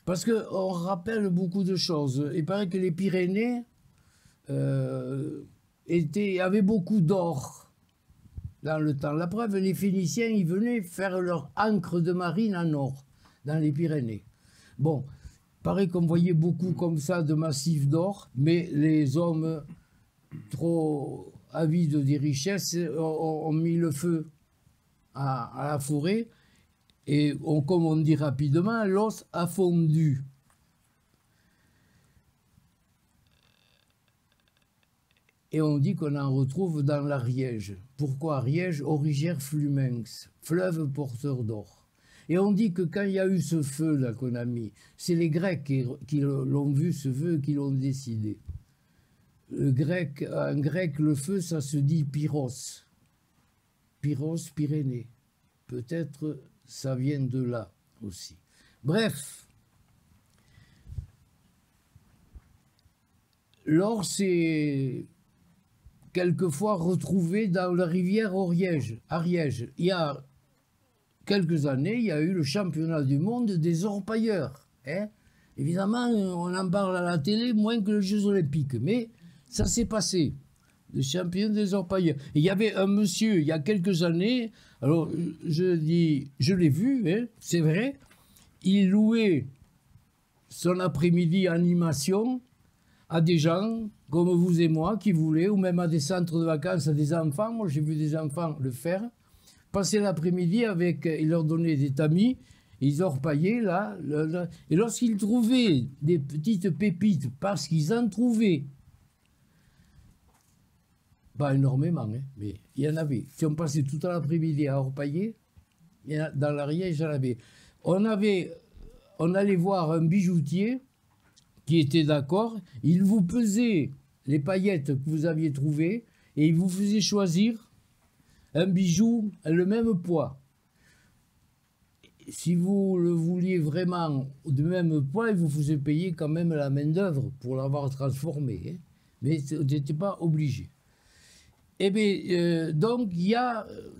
Parce qu'on rappelle beaucoup de choses. Il paraît que les Pyrénées avaient beaucoup d'or. dans le temps. La preuve, les Phéniciens, ils venaient faire leur ancre de marine en or, dans les Pyrénées. Bon, paraît qu'on voyait beaucoup comme ça de massifs d'or, mais les hommes trop avides des richesses ont mis le feu à la forêt et, comme on dit rapidement, l'os a fondu. Et on dit qu'on en retrouve dans l'Ariège. Pourquoi Ariège? Origère Flumenx, fleuve porteur d'or. Et on dit que quand il y a eu ce feu là qu'on a mis, c'est les Grecs qui l'ont vu ce feu et qui l'ont décidé. En grec, le feu, ça se dit pyros. Pyros, Pyrénées. Peut-être ça vient de là aussi. Bref, l'or, c'est quelquefois retrouvé dans la rivière Ariège. Il y a quelques années, il y a eu le championnat du monde des orpailleurs. Hein? Évidemment, on en parle à la télé moins que les Jeux Olympiques, mais ça s'est passé. Le champion des orpailleurs. Et il y avait un monsieur, il y a quelques années, alors je l'ai vu, hein, c'est vrai, il louait son après-midi animation à des gens comme vous et moi qui voulaient, ou même à des centres de vacances, à des enfants. Moi, j'ai vu des enfants le faire. Passer l'après-midi avec, il leur donnait des tamis, ils orpaillaient là, et lorsqu'ils trouvaient des petites pépites, parce qu'ils en trouvaient, pas énormément, hein, mais il y en avait, qui ont passé tout l'après-midi à orpailler, dans l'Ariège, il y en avait. On allait voir un bijoutier qui était d'accord, il vous pesait les paillettes que vous aviez trouvées et il vous faisait choisir un bijou à le même poids. Si vous le vouliez vraiment du même poids, il vous faisait payer quand même la main-d'œuvre pour l'avoir transformé. Hein. Mais vous n'étiez pas obligé. Eh bien, donc,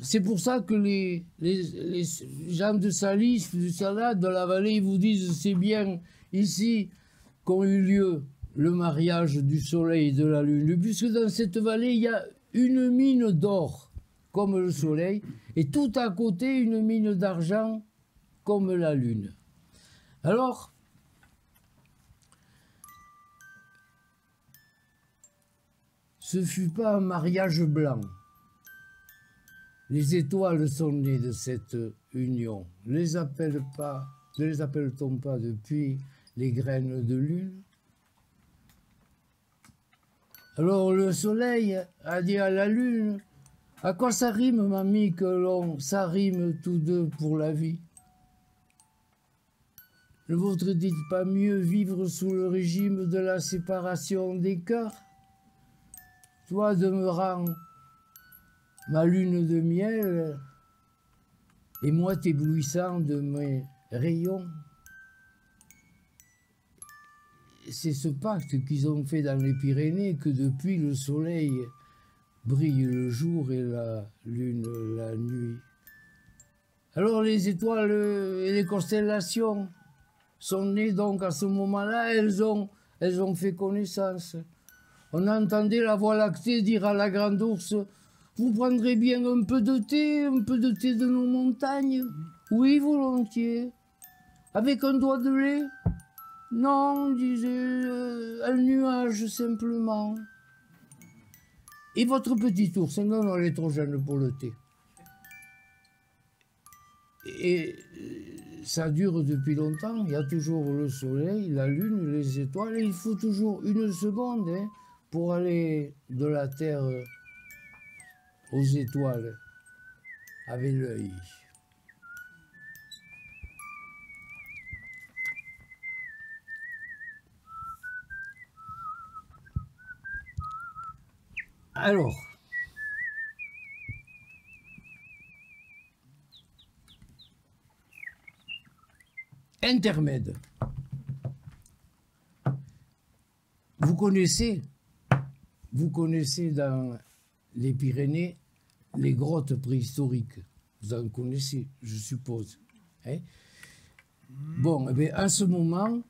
c'est pour ça que les gens de Salis, de Salade, de la vallée, ils vous disent c'est bien ici qu'ont eu lieu le mariage du soleil et de la lune, puisque dans cette vallée, il y a une mine d'or, comme le soleil, et tout à côté, une mine d'argent, comme la lune. Alors, ce fut pas un mariage blanc. Les étoiles sont nées de cette union. Ne les appelle-t-on pas depuis les graines de lune? Alors le soleil a dit à la lune, à quoi ça rime, mamie, que l'on s'arrime tous deux pour la vie? Ne vaudrait-il pas mieux vivre sous le régime de la séparation des cœurs? Toi demeurant ma lune de miel et moi t'éblouissant de mes rayons. C'est ce pacte qu'ils ont fait dans les Pyrénées que depuis le soleil brille le jour et la lune la nuit. Alors les étoiles et les constellations sont nées donc à ce moment-là, elles ont fait connaissance. On entendait la Voie lactée dire à la grande ours, vous prendrez bien un peu de thé de nos montagnes? Oui, volontiers. Avec un doigt de lait? Non, disait un nuage simplement. Et votre petit ours? Non, non, elle est trop jeune pour le thé. Et ça dure depuis longtemps. Il y a toujours le soleil, la lune, les étoiles. Et il faut toujours une seconde hein, pour aller de la terre aux étoiles avec l'œil. Alors, intermède. Vous connaissez dans les Pyrénées les grottes préhistoriques. Vous en connaissez, je suppose. Hein? Bon, eh bien, à ce moment,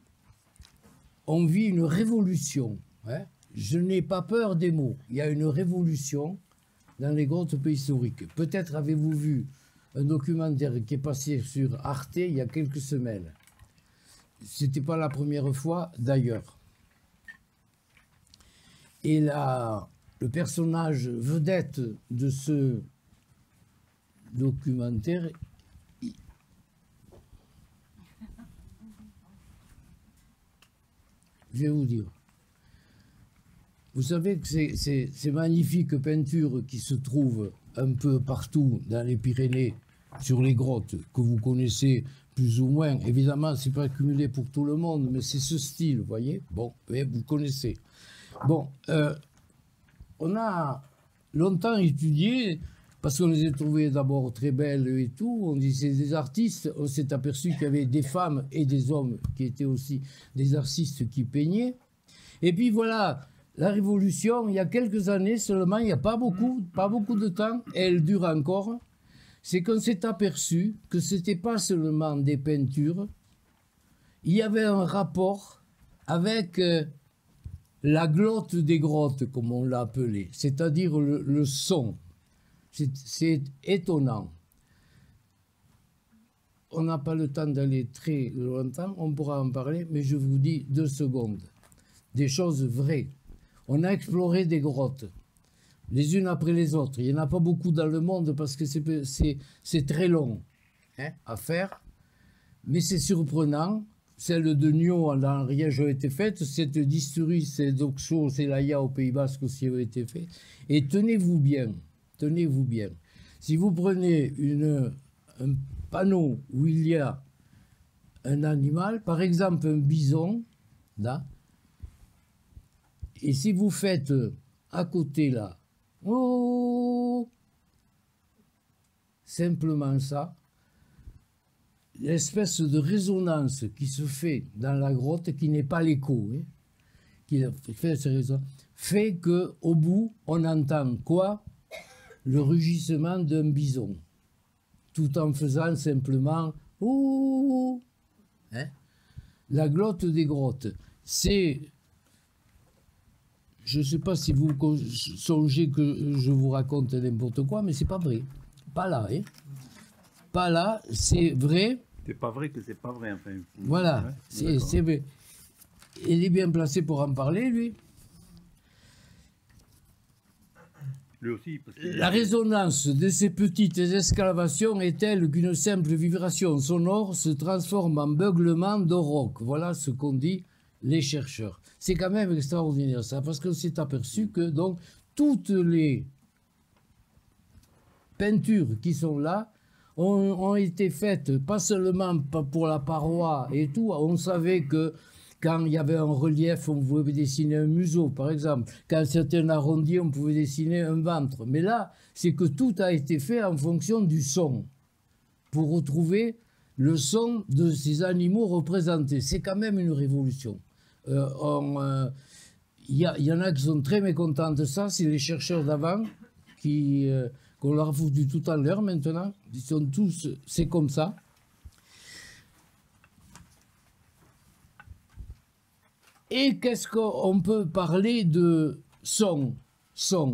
on vit une révolution. Hein? Je n'ai pas peur des mots. Il y a une révolution dans les grottes préhistoriques. Peut-être avez-vous vu un documentaire qui est passé sur Arte il y a quelques semaines. C'était pas la première fois d'ailleurs. Et là, le personnage vedette de ce documentaire, je vais vous dire. Vous savez que ces magnifiques peintures qui se trouvent un peu partout dans les Pyrénées, sur les grottes, que vous connaissez plus ou moins, évidemment, c'est pas accumulé pour tout le monde, mais c'est ce style, vous voyez. Bon, vous connaissez. Bon, on a longtemps étudié, parce qu'on les a trouvées d'abord très belles et tout, on disait des artistes, on s'est aperçu qu'il y avait des femmes et des hommes qui étaient aussi des artistes qui peignaient. Et puis voilà, la Révolution, il y a quelques années seulement, il n'y a pas beaucoup de temps, et elle dure encore, c'est qu'on s'est aperçu que ce n'était pas seulement des peintures, il y avait un rapport avec la glotte des grottes, comme on l'a appelé, c'est-à-dire le son. C'est étonnant. On n'a pas le temps d'aller très longtemps, on pourra en parler, mais je vous dis 2 secondes. Des choses vraies. On a exploré des grottes, les unes après les autres. Il n'y en a pas beaucoup dans le monde parce que c'est très long à faire, mais c'est surprenant. Celle de Nyon en Ariège a été faite, cette d'Isturis, c'est d'Oxo, c'est Laïa au Pays Basque aussi a été faite. Et tenez-vous bien, si vous prenez un panneau où il y a un animal, par exemple un bison, là, et si vous faites à côté là, oh, simplement ça, l'espèce de résonance qui se fait dans la grotte, qui n'est pas l'écho, qui fait qu'au bout, on entend quoi? Le rugissement d'un bison, tout en faisant simplement « ouh ». La glotte des grottes, c'est... Je ne sais pas si vous songez que je vous raconte n'importe quoi, mais c'est pas vrai. Pas là, Pas là, c'est vrai. C'est pas vrai que c'est pas vrai, enfin. Voilà, ouais, c'est vrai. Il est bien placé pour en parler, lui. Lui aussi, parce que... La résonance de ces petites excavations est telle qu'une simple vibration sonore se transforme en beuglement de roc. Voilà ce qu'ont dit les chercheurs. C'est quand même extraordinaire ça, parce qu'on s'est aperçu que donc toutes les peintures qui sont là ont été faites pas seulement pour la paroi et tout. On savait que quand il y avait un relief, on pouvait dessiner un museau, par exemple. Quand c'était un arrondi, on pouvait dessiner un ventre. Mais là, c'est que tout a été fait en fonction du son, pour retrouver le son de ces animaux représentés. C'est quand même une révolution. Il y en a qui sont très mécontents de ça, c'est les chercheurs d'avant qu'on leur a foutu tout à l'heure maintenant. Ils sont tous, c'est comme ça. Et qu'est-ce qu'on peut parler de son? Ça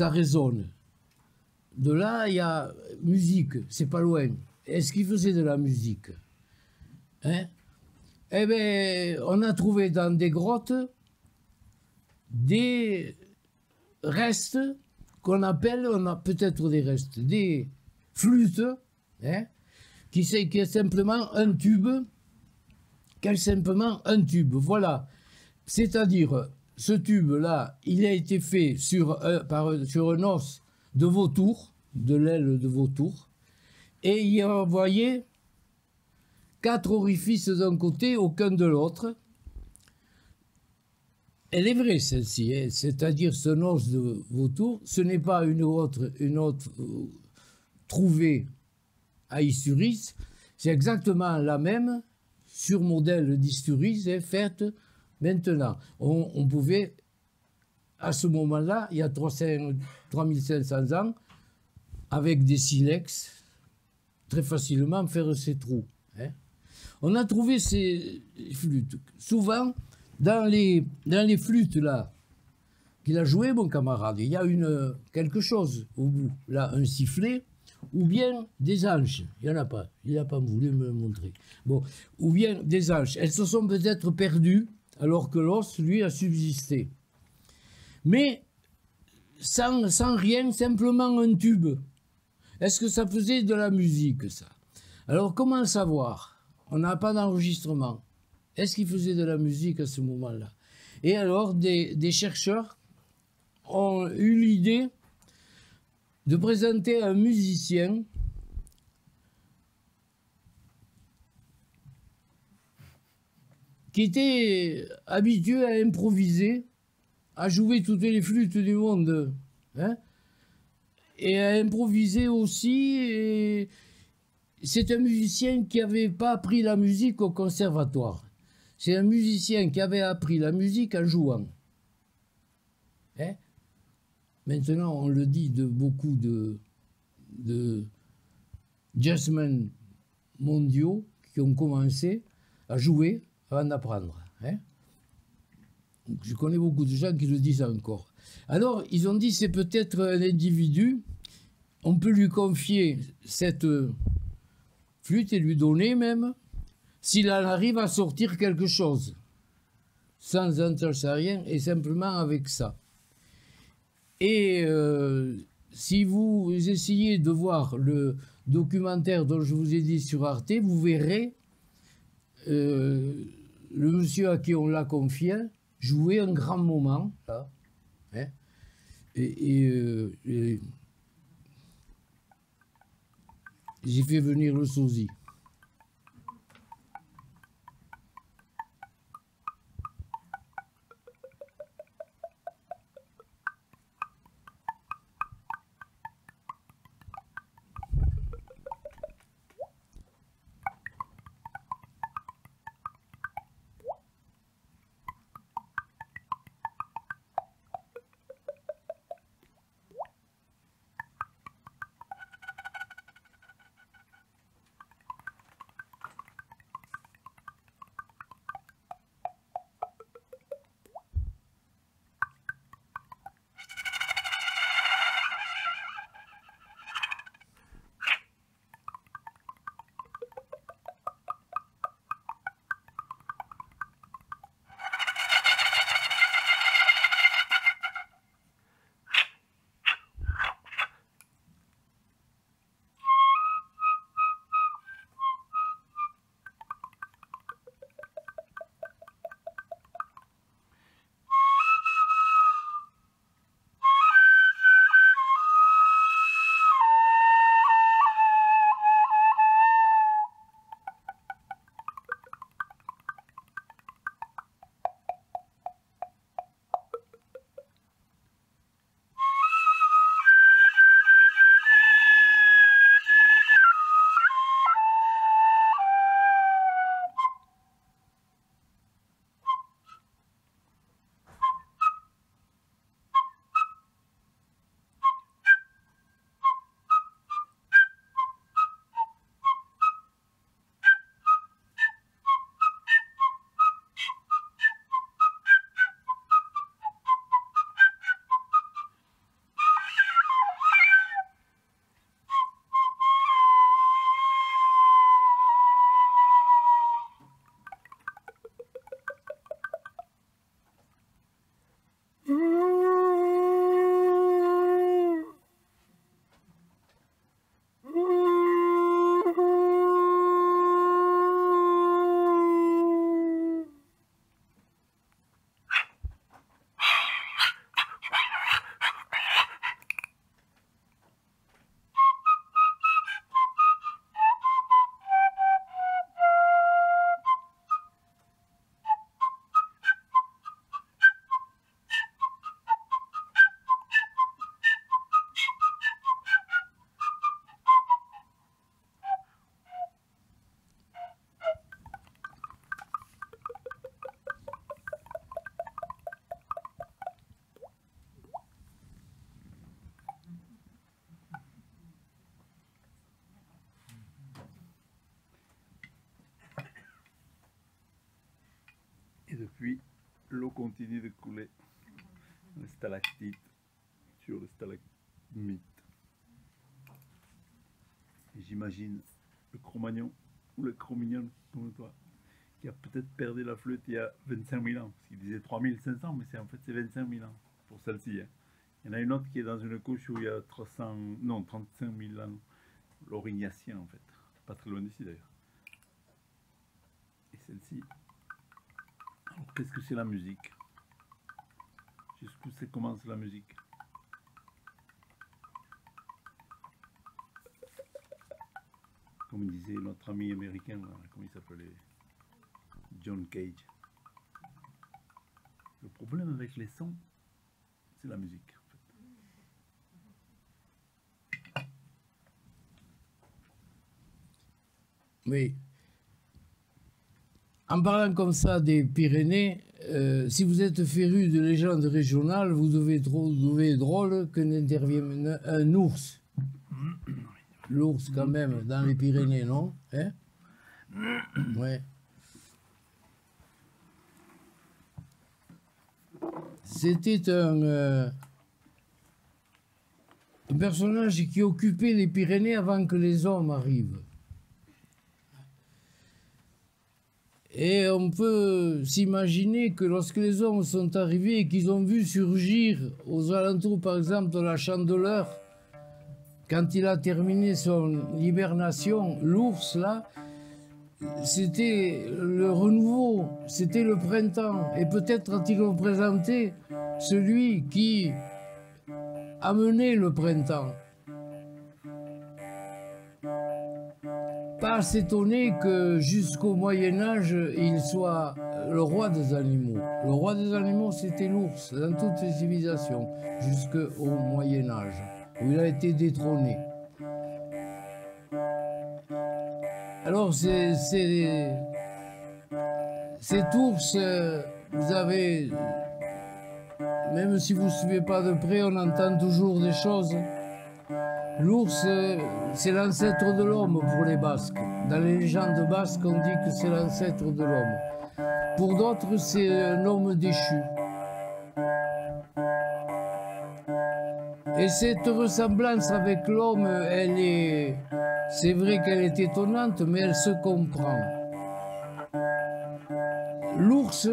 résonne. De là, il y a musique, c'est pas loin. Est-ce qu'ils faisaient de la musique? Eh bien, on a trouvé dans des grottes des restes qu'on appelle, on a peut-être des restes, des flûtes, qui est simplement un tube. Voilà. C'est-à-dire, ce tube-là, il a été fait sur un os de vautour, de l'aile de vautour, et il y a envoyé 4 orifices d'un côté, aucun de l'autre. Elle est vraie, celle-ci, c'est-à-dire ce os de vautour, ce n'est pas une autre trouvée à Isturis, c'est exactement la même, sur modèle d'Isturis, faite maintenant. On pouvait, à ce moment-là, il y a 3500 ans, avec des silex, très facilement faire ces trous. On a trouvé ces flûtes. Souvent, dans les flûtes, là, qu'il a joué, mon camarade. Il y a quelque chose au bout. Là, un sifflet, ou bien des anges. Il n'y en a pas. Il n'a pas voulu me le montrer. Bon, ou bien des anges. Elles se sont peut-être perdues, alors que l'os, lui, a subsisté. Mais sans rien, simplement un tube. Est-ce que ça faisait de la musique, ça? Alors, comment savoir? On n'a pas d'enregistrement. Est-ce qu'il faisait de la musique à ce moment-là? Et alors, des chercheurs ont eu l'idée de présenter un musicien qui était habitué à improviser, à jouer toutes les flûtes du monde, hein, et à improviser aussi. Et c'est un musicien qui n'avait pas appris la musique au conservatoire. C'est un musicien qui avait appris la musique en jouant. Hein? Maintenant, on le dit de beaucoup de jazzmen mondiaux qui ont commencé à jouer avant d'apprendre. Hein? Je connais beaucoup de gens qui le disent encore. Alors, ils ont dit, c'est peut-être un individu, on peut lui confier cette flûte et lui donner même, s'il en arrive à sortir quelque chose, sans intersarien et simplement avec ça. Et si vous essayez de voir le documentaire dont je vous ai dit sur Arte, vous verrez le monsieur à qui on l'a confié jouer un grand moment, là, hein, et j'ai fait venir le sosie. Et depuis, l'eau continue de couler. les stalactites sur les stalagmites. Et j'imagine le Cro-Magnon ou le Cro-Mignon comme toi, qui a peut-être perdu la flûte il y a 25 000 ans. Parce qu'il disait 3500, mais en fait c'est 25 000 ans pour celle-ci. Hein. Il y en a une autre qui est dans une couche où il y a 35 000 ans. L'Aurignacien en fait. Pas très loin d'ici d'ailleurs. Et celle-ci. Alors qu'est-ce que c'est la musique? Jusqu'où commence la musique? Comme disait notre ami américain, là, comment il s'appelait? John Cage. Le problème avec les sons, c'est la musique. En fait. Oui. En parlant comme ça des Pyrénées, si vous êtes féru de légendes régionales, vous devez trouver drôle que n'intervienne un ours. L'ours quand même, dans les Pyrénées, non? Hein? Ouais. C'était un personnage qui occupait les Pyrénées avant que les hommes arrivent. Et on peut s'imaginer que lorsque les hommes sont arrivés et qu'ils ont vu surgir aux alentours, par exemple, de la Chandeleur, quand il a terminé son hibernation, l'ours, là, c'était le renouveau, c'était le printemps. Et peut-être a-t-il représenté celui qui amenait le printemps. Pas s'étonner que jusqu'au Moyen-Âge, il soit le roi des animaux. Le roi des animaux, c'était l'ours, dans toutes les civilisations, jusqu'au Moyen-Âge, où il a été détrôné. Alors, cet ours, vous avez, même si vous ne suivez pas de près, on entend toujours des choses. L'ours, c'est l'ancêtre de l'homme pour les Basques. Dans les légendes basques, on dit que c'est l'ancêtre de l'homme. Pour d'autres, c'est un homme déchu. Et cette ressemblance avec l'homme, c'est vrai qu'elle est étonnante, mais elle se comprend. L'ours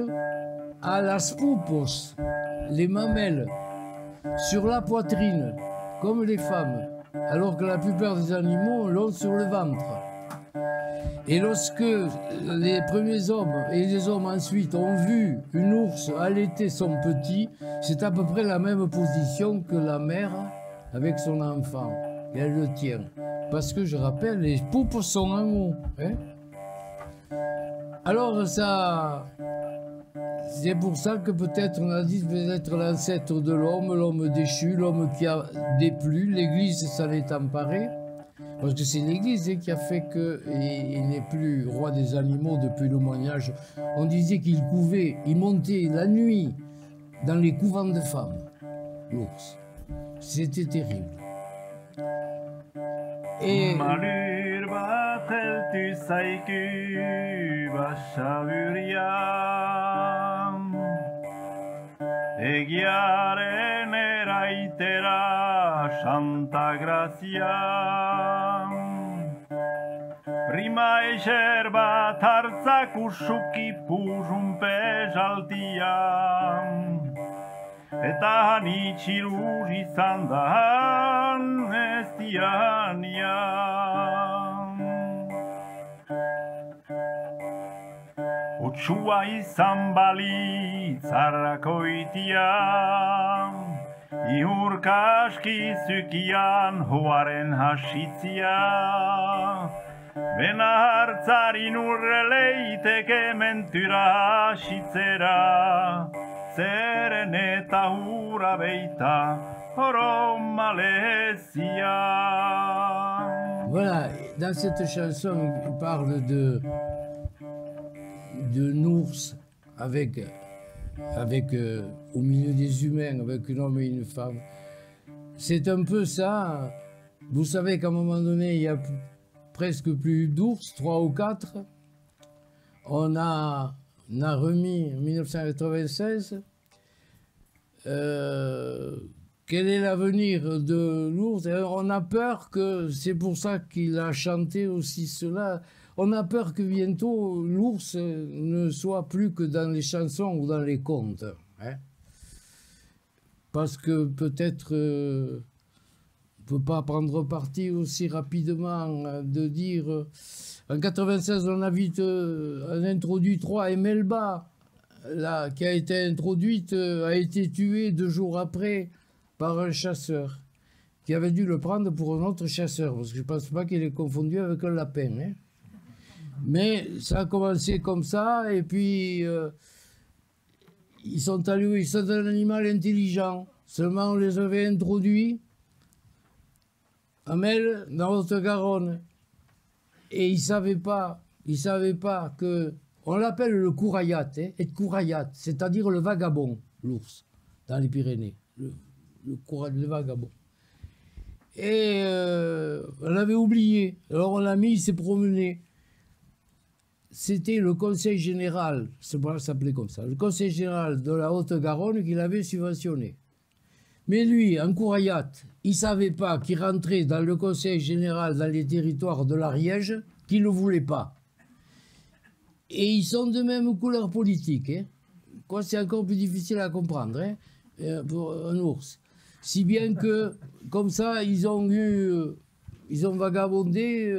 a la spoupos, les mamelles, sur la poitrine, comme les femmes, alors que la plupart des animaux l'ont sur le ventre. Et lorsque les premiers hommes et les hommes ensuite ont vu une ours allaiter son petit, c'est à peu près la même position que la mère avec son enfant. Et elle le tient. Parce que je rappelle, les poupes sont en haut. Hein? Alors ça, c'est pour ça que peut-être on a dit peut-être l'ancêtre de l'homme déchu, l'homme qui a déplu. L'Église s'en est emparée. Parce que c'est l'Église qui a fait qu'il n'est plus roi des animaux depuis le Moyen-Âge. On disait qu'il couvait, il montait la nuit dans les couvents de femmes, l'ours. C'était terrible. Et Santa Gracia Prima ezer bat hartzak usuki purrunpe jaltian Eta han itxirur izan da ez dianian Utsua izan balitz arrakoitian Iurka aski zukian hoaren hasitzia Bena hartzarin urre leiteke mentura hasitzera Zeren eta hura beita oro malezia. Voilà, dans cette chanson, il parle d'un ours avec au milieu des humains, avec un homme et une femme. C'est un peu ça. Vous savez qu'à un moment donné, il y a presque plus d'ours, 3 ou 4. On a remis en 1996 quel est l'avenir de l'ours? On a peur que, c'est pour ça qu'il a chanté aussi cela, on a peur que bientôt l'ours ne soit plus que dans les chansons ou dans les contes. Hein? Parce que peut-être on ne peut pas prendre parti aussi rapidement de dire en 96 on a introduit 3 et Melba là, qui a été introduite a été tuée 2 jours après par un chasseur qui avait dû le prendre pour un autre chasseur parce que je ne pense pas qu'il est confondu avec un lapin. Hein. Mais ça a commencé comme ça et puis ils sont un animal intelligent. Seulement, on les avait introduits à Mel, dans Haute-Garonne. Et ils ne savaient pas que... On l'appelle le courayat, hein, et courayat, c'est-à-dire le vagabond, l'ours, dans les Pyrénées. Le vagabond. Et on l'avait oublié. Alors on l'a mis, il s'est promené. C'était le conseil général, ça s'appelait comme ça, le conseil général de la Haute-Garonne qui l'avait subventionné. Mais lui, en courayat, il ne savait pas qu'il rentrait dans le conseil général dans les territoires de l'Ariège, qu'il ne le voulait pas. Et ils sont de même couleur politique. Hein. Quoi, c'est encore plus difficile à comprendre hein, pour un ours. Si bien que, comme ça, ils ont vagabondé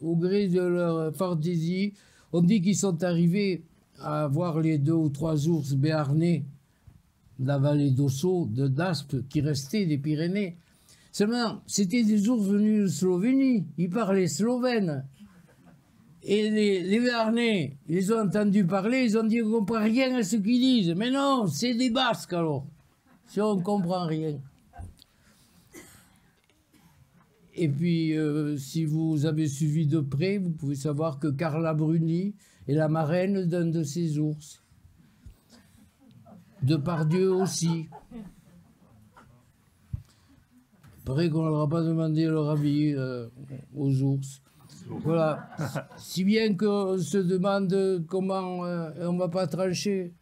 au gré de leur fantaisie. On dit qu'ils sont arrivés à voir les 2 ou 3 ours béarnais de la vallée d'Ossau, d'Aspe, qui restaient des Pyrénées. Seulement, c'était des ours venus de Slovénie, ils parlaient slovène. Et les Béarnais, ils les ont entendus parler, ils ont dit qu'on ne comprend rien à ce qu'ils disent. Mais non, c'est des Basques alors, si on ne comprend rien. Et puis, si vous avez suivi de près, vous pouvez savoir que Carla Bruni est la marraine d'un de ces ours. Depardieu aussi. Pareil qu'on ne leur a pas demandé leur avis aux ours. Voilà. Si bien qu'on se demande comment on ne va pas trancher.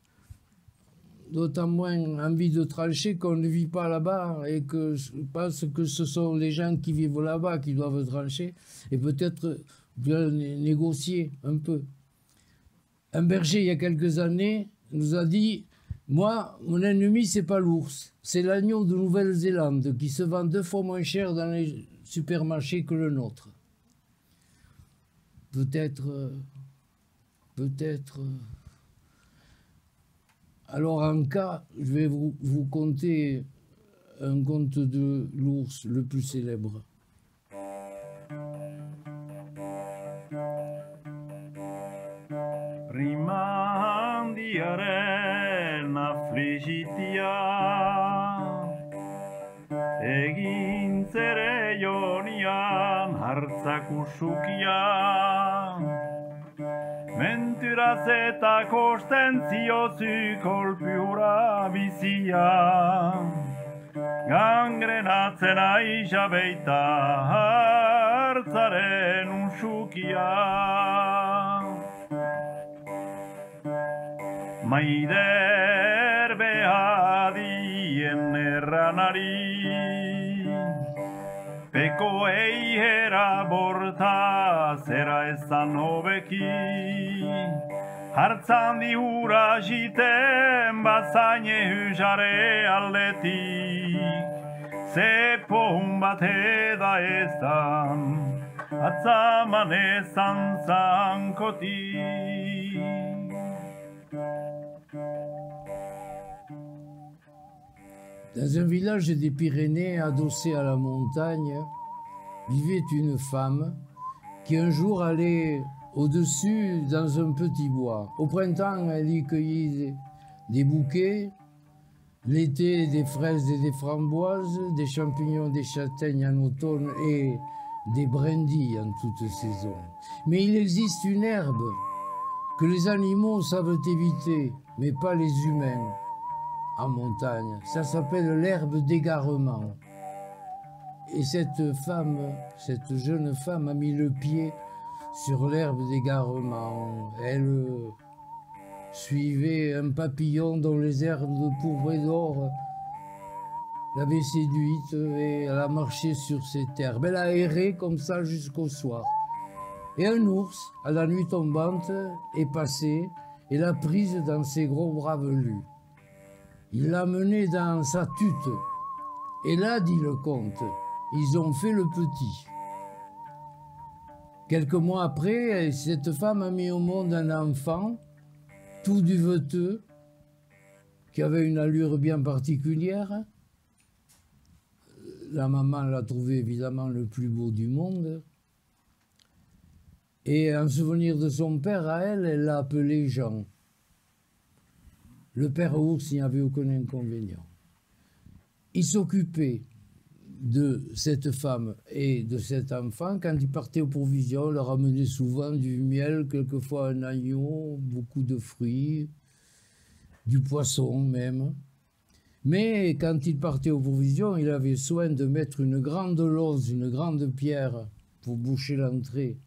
D'autant moins envie de trancher qu'on ne vit pas là-bas et que je pense que ce sont les gens qui vivent là-bas qui doivent trancher et peut-être bien négocier un peu. Un berger, il y a quelques années, nous a dit « Moi, mon ennemi, c'est pas l'ours, c'est l'agneau de Nouvelle-Zélande qui se vend 2 fois moins cher dans les supermarchés que le nôtre. » Peut-être... Alors, en cas, je vais vous conter un conte de l'ours le plus célèbre. Rimandiaren affligitia egin zere jonian hartzak usukia menturaz eta kostentziozu kolpiura bizia gangrenatzen aixa beita hartzaren usukia maider behadien erranari peko eihera borta zera ezan hobeki hartzan dihura jiten bazaine hujare aldetik zepon bat eda ezan atzaman ezan zankotik. Dans un village des Pyrénées adossé à la montagne, vivait une femme qui un jour allait au-dessus dans un petit bois. Au printemps, elle y cueillait des bouquets, l'été des fraises et des framboises, des champignons, des châtaignes en automne et des brindilles en toute saison. Mais il existe une herbe que les animaux savent éviter, mais pas les humains. En montagne, ça s'appelle l'herbe d'égarement. Et cette jeune femme a mis le pied sur l'herbe d'égarement. Elle suivait un papillon dont les airs de pourpre et d'or l'avait séduite et elle a marché sur ses terres. Elle a erré comme ça jusqu'au soir. Et un ours, à la nuit tombante, est passé et l'a prise dans ses gros bras velus. Il l'a menée dans sa tute. Et là, dit le conte, ils ont fait le petit. Quelques mois après, cette femme a mis au monde un enfant, tout duveteux, qui avait une allure bien particulière. La maman l'a trouvé évidemment le plus beau du monde. Et en souvenir de son père, à elle, elle l'a appelé Jean. Le père ours n'y avait aucun inconvénient. Il s'occupait de cette femme et de cet enfant. Quand ils partaient aux provisions, il leur amenait souvent du miel, quelquefois un agneau, beaucoup de fruits, du poisson même. Mais quand il partait aux provisions, il avait soin de mettre une grande lose, une grande pierre pour boucher l'entrée,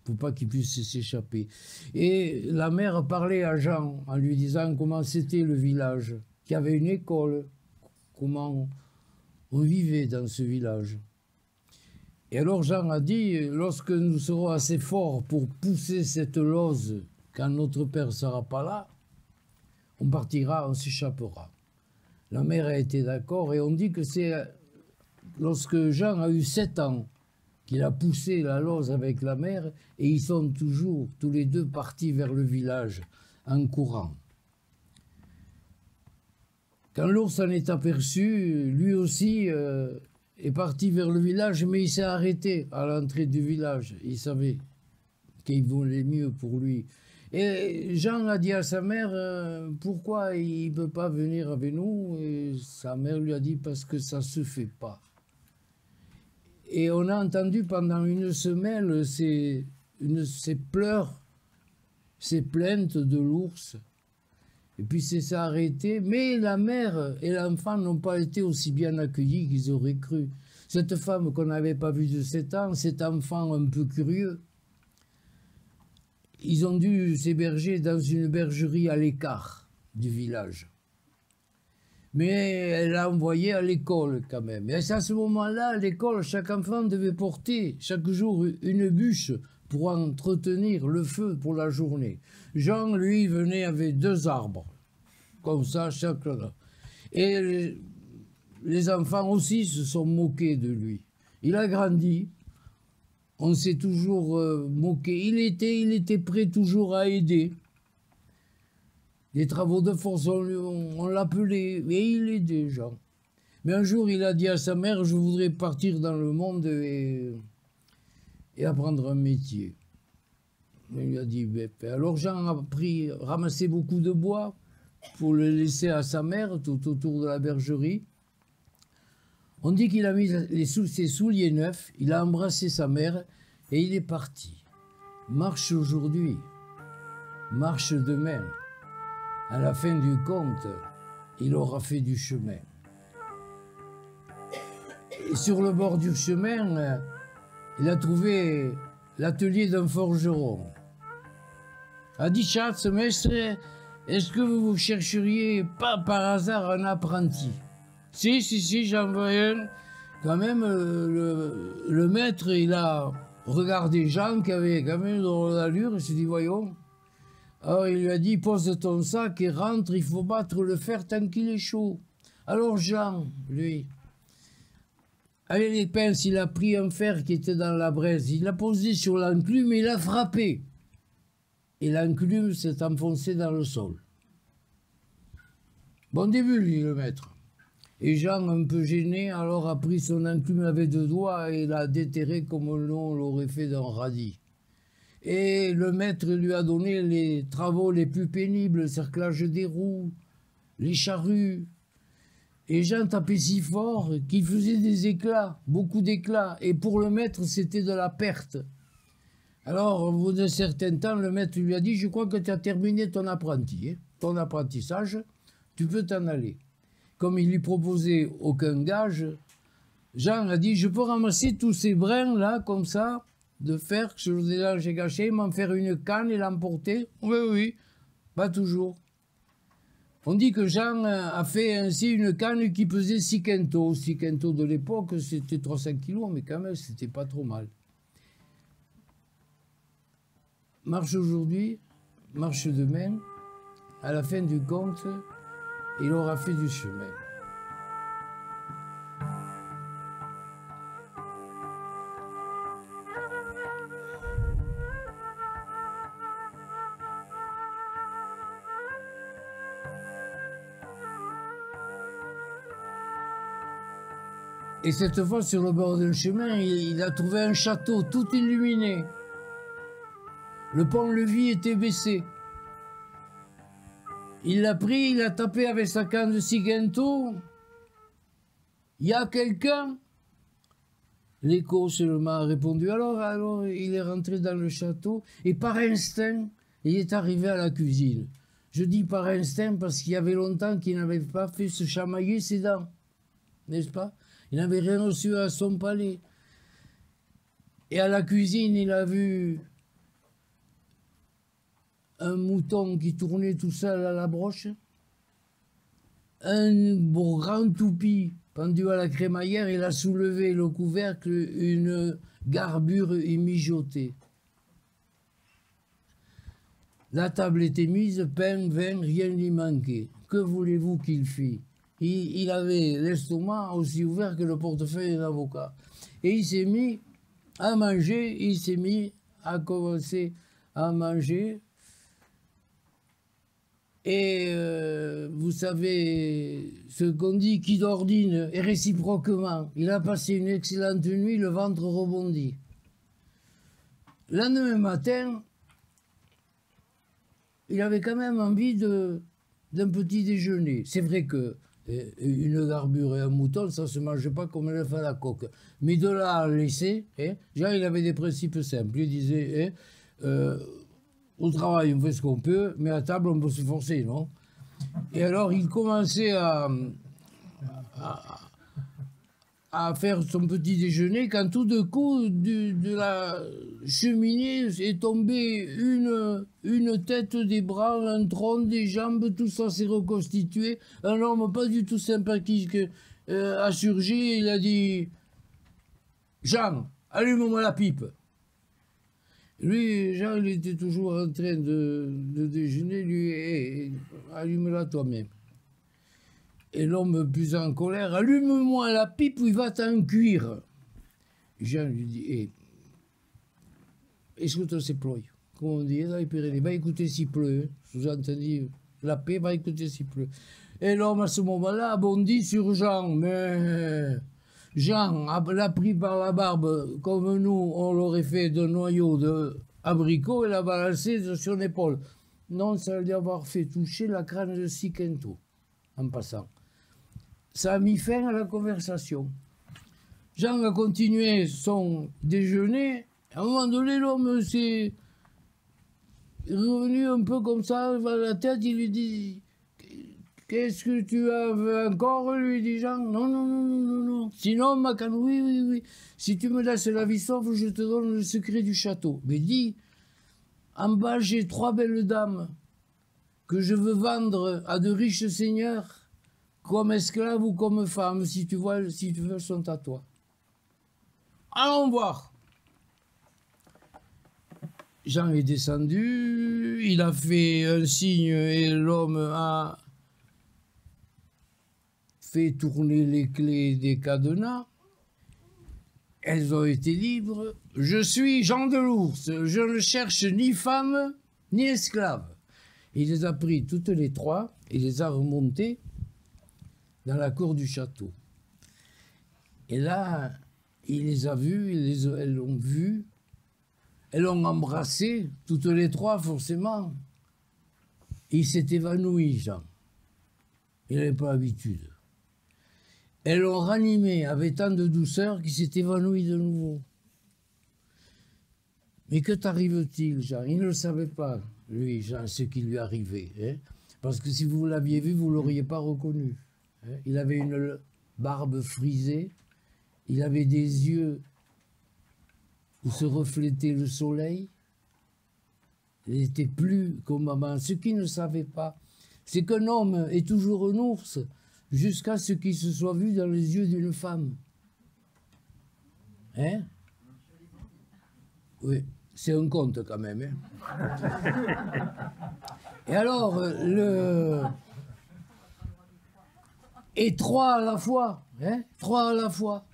pour pas qu'il puisse s'échapper. Et la mère parlait à Jean en lui disant comment c'était le village, qu'il y avait une école, comment on vivait dans ce village. Et alors Jean a dit, lorsque nous serons assez forts pour pousser cette lose, quand notre père ne sera pas là, on partira, on s'échappera. La mère a été d'accord et on dit que c'est lorsque Jean a eu 7 ans qu'il a poussé la lose avec la mère et ils sont toujours tous les deux partis vers le village en courant. Quand l'ours s'en est aperçu, lui aussi est parti vers le village, mais il s'est arrêté à l'entrée du village. Il savait qu'il valait mieux pour lui. Et Jean a dit à sa mère pourquoi il ne peut pas venir avec nous. Et sa mère lui a dit parce que ça ne se fait pas. Et on a entendu pendant une semaine ces pleurs, ces plaintes de l'ours. Et puis c'est ça arrêté. Mais la mère et l'enfant n'ont pas été aussi bien accueillis qu'ils auraient cru. Cette femme qu'on n'avait pas vue de 7 ans, cet enfant un peu curieux, ils ont dû s'héberger dans une bergerie à l'écart du village. Mais elle l'a envoyé à l'école quand même. Et à ce moment-là, à l'école, chaque enfant devait porter chaque jour une bûche pour entretenir le feu pour la journée. Jean, lui, venait avec 2 arbres, comme ça, chacun. Et les enfants aussi se sont moqués de lui. Il a grandi, on s'est toujours moqué. Il était prêt toujours à aider. Les travaux de force, on l'appelait, et il aidait, Jean. Mais un jour, il a dit à sa mère, je voudrais partir dans le monde et apprendre un métier. Il lui a dit, alors Jean a ramassé beaucoup de bois pour le laisser à sa mère tout autour de la bergerie. On dit qu'il a mis ses souliers neufs, il a embrassé sa mère et il est parti. Marche aujourd'hui, marche demain. À la fin du compte, il aura fait du chemin. Et sur le bord du chemin, il a trouvé l'atelier d'un forgeron. A dit, Schatz, maître, est-ce que vous chercheriez pas par hasard un apprenti? Si, j'en veux un. Quand même, le maître, il a regardé Jean qui avait quand même dans l'allure, il s'est dit, voyons. Alors il lui a dit, pose ton sac et rentre, il faut battre le fer tant qu'il est chaud. Alors Jean, lui, avec les pinces, il a pris un fer qui était dans la braise, il l'a posé sur l'enclume et il l'a frappé. Et l'enclume s'est enfoncé dans le sol. Bon début, lui, le maître. Et Jean, un peu gêné, alors a pris son enclume avec 2 doigts et l'a déterré comme on l'aurait fait d'un radis. Et le maître lui a donné les travaux les plus pénibles, le cerclage des roues, les charrues. Et Jean tapait si fort qu'il faisait des éclats, beaucoup d'éclats. Et pour le maître, c'était de la perte. Alors, au bout d'un certain temps, le maître lui a dit, je crois que tu as terminé ton apprenti, ton apprentissage, tu peux t'en aller. Comme il lui proposait aucun gage, Jean a dit, je peux ramasser tous ces brins-là, comme ça, de fer que j'ai gâché, m'en faire une canne et l'emporter? Oui, pas toujours. On dit que Jean a fait ainsi une canne qui pesait 6 quintaux. 6 quintaux de l'époque, c'était 300 kilos, mais quand même, c'était pas trop mal. Marche aujourd'hui, marche demain. À la fin du compte, il aura fait du chemin. Et cette fois, sur le bord d'un chemin, il a trouvé un château tout illuminé. Le pont-levis était baissé. Il l'a pris, il a tapé avec sa canne de ciguento. Il y a quelqu'un? L'écho seulement a répondu. Alors, il est rentré dans le château et par instinct, il est arrivé à la cuisine. Je dis par instinct parce qu'il y avait longtemps qu'il n'avait pas fait se chamailler ses dents. N'est-ce pas? Il n'avait rien reçu à son palais. Et à la cuisine, il a vu un mouton qui tournait tout seul à la broche, un grand toupie pendu à la crémaillère, il a soulevé le couvercle, une garbure y mijotait. La table était mise, pain, vin, rien n'y manquait. Que voulez-vous qu'il fît? Il avait l'estomac aussi ouvert que le portefeuille d'un avocat. Et il s'est mis à manger, il s'est mis à commencer à manger. Et vous savez ce qu'on dit, qui d'ordine, et réciproquement. Il a passé une excellente nuit, le ventre rebondit. Le lendemain matin, il avait quand même envie d'un petit déjeuner. C'est vrai que une garbure et un mouton, ça ne se mange pas comme l'œuf à la coque. Mais de là à laisser, déjà il avait des principes simples. Il disait, au travail on fait ce qu'on peut, mais à table on peut se forcer, non? Et alors il commençait à faire son petit déjeuner quand tout de coup de la cheminée est tombée une tête, des bras, un tronc, des jambes, tout ça s'est reconstitué. Un homme pas du tout sympathique a surgi, il a dit « Jean, allume-moi la pipe ». Lui, Jean, il était toujours en train de déjeuner, lui, allume-la toi-même. Et l'homme plus en colère, allume-moi la pipe ou il va t'en cuire. Jean lui dit, écoute s'il pleut. Comme on dit, dans les Pyrénées, va écouter s'il pleut. Sous-entendu, la paix va écouter s'il pleut. Et l'homme, à ce moment-là, bondit sur Jean. Mais Jean l'a pris par la barbe, comme nous, on l'aurait fait d'un noyau d'abricot et l'a balancé sur son épaule. Non, ça lui avoir fait toucher la crâne de Siquento, en passant. Ça a mis fin à la conversation. Jean a continué son déjeuner. À un moment donné, l'homme s'est revenu un peu comme ça, à la tête. Il lui dit « Qu'est-ce que tu as encore ?» lui dit Jean. « Non, non, non, non, non, non. Sinon, ma canne, oui, oui, oui. Si tu me laisses la vie sauve, je te donne le secret du château. » Mais dis, en bas, j'ai 3 belles dames que je veux vendre à de riches seigneurs. Comme esclave ou comme femme, si tu veux, elles sont à toi. Allons voir. Jean est descendu, il a fait un signe et l'homme a fait tourner les clés des cadenas. Elles ont été libres. Je suis Jean de l'Ours, je ne cherche ni femme ni esclave. Il les a pris toutes les 3 et les a remontées dans la cour du château. Et là, il les a vues, elles l'ont vu, elles l'ont embrassé, toutes les 3 forcément. Et il s'est évanoui, Jean. Il n'avait pas l'habitude. Elles l'ont ranimé avec tant de douceur qu'il s'est évanoui de nouveau. Mais que t'arrive-t-il, Jean? Il ne le savait pas, lui, Jean, ce qui lui arrivait. Hein? Parce que si vous l'aviez vu, vous ne l'auriez pas reconnu. Il avait une barbe frisée, il avait des yeux où se reflétait le soleil. Il n'était plus comme maman. Ce qu'il ne savait pas, C'est qu'un homme est toujours un ours jusqu'à ce qu'il se soit vu dans les yeux d'une femme. Hein? Oui, c'est un conte quand même. Hein? Et alors, Et trois à la fois, hein? Trois à la fois.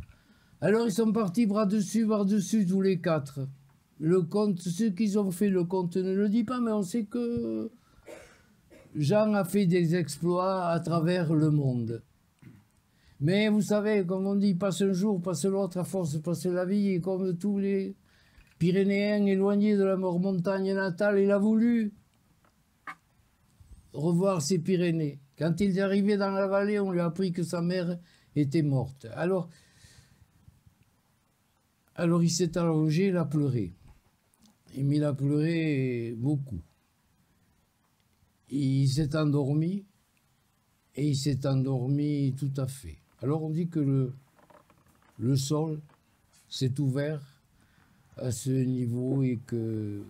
Alors ils sont partis bras dessus tous les quatre. Le conte, ceux qui ont fait le conte ne le dit pas, mais on sait que Jean a fait des exploits à travers le monde. Mais vous savez, comme on dit, passe un jour, passe l'autre, à force de passer la vie, et comme tous les Pyrénéens éloignés de la montagne natale, il a voulu revoir ses Pyrénées. Quand il est arrivé dans la vallée, on lui a appris que sa mère était morte. Alors il s'est allongé, il a pleuré. Mais il a pleuré beaucoup. Il s'est endormi, et il s'est endormi tout à fait. Alors on dit que le sol s'est ouvert à ce niveau et que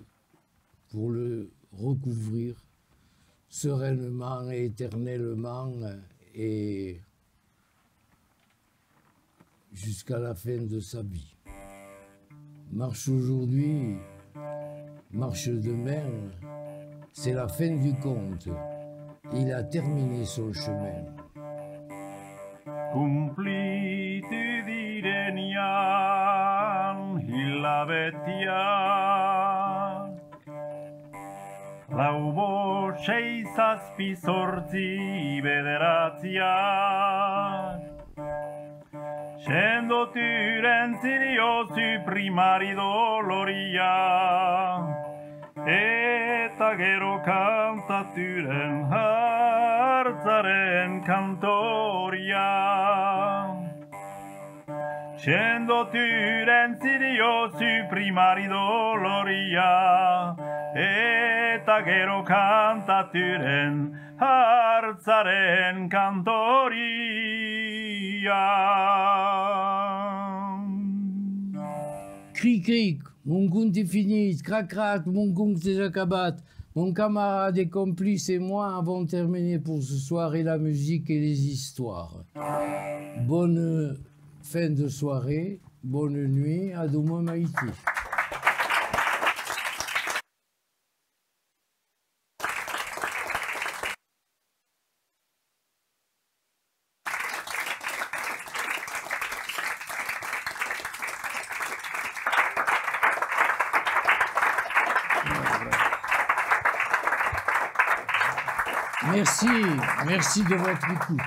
pour le recouvrir sereinement et éternellement et jusqu'à la fin de sa vie. Marche aujourd'hui, marche demain, c'est la fin du conte. Il a terminé son chemin. Kumplitu direnean hilabetiak lau bost sei zazpi zortzi bederatziak sendoturen ziriozu primari doloria eta gero kantaturen hartzaren kantoria. Sendoturen ziriozu primari doloria eta gero kantaturen hartzaren kantoria. Cric, cric, mon compte est fini, crac, crac, mon compte est acabat. Mon camarade et complice et moi avons terminé pour ce soir et la musique et les histoires. Bonne fin de soirée, bonne nuit, à demain Maïti. Merci de votre écoute.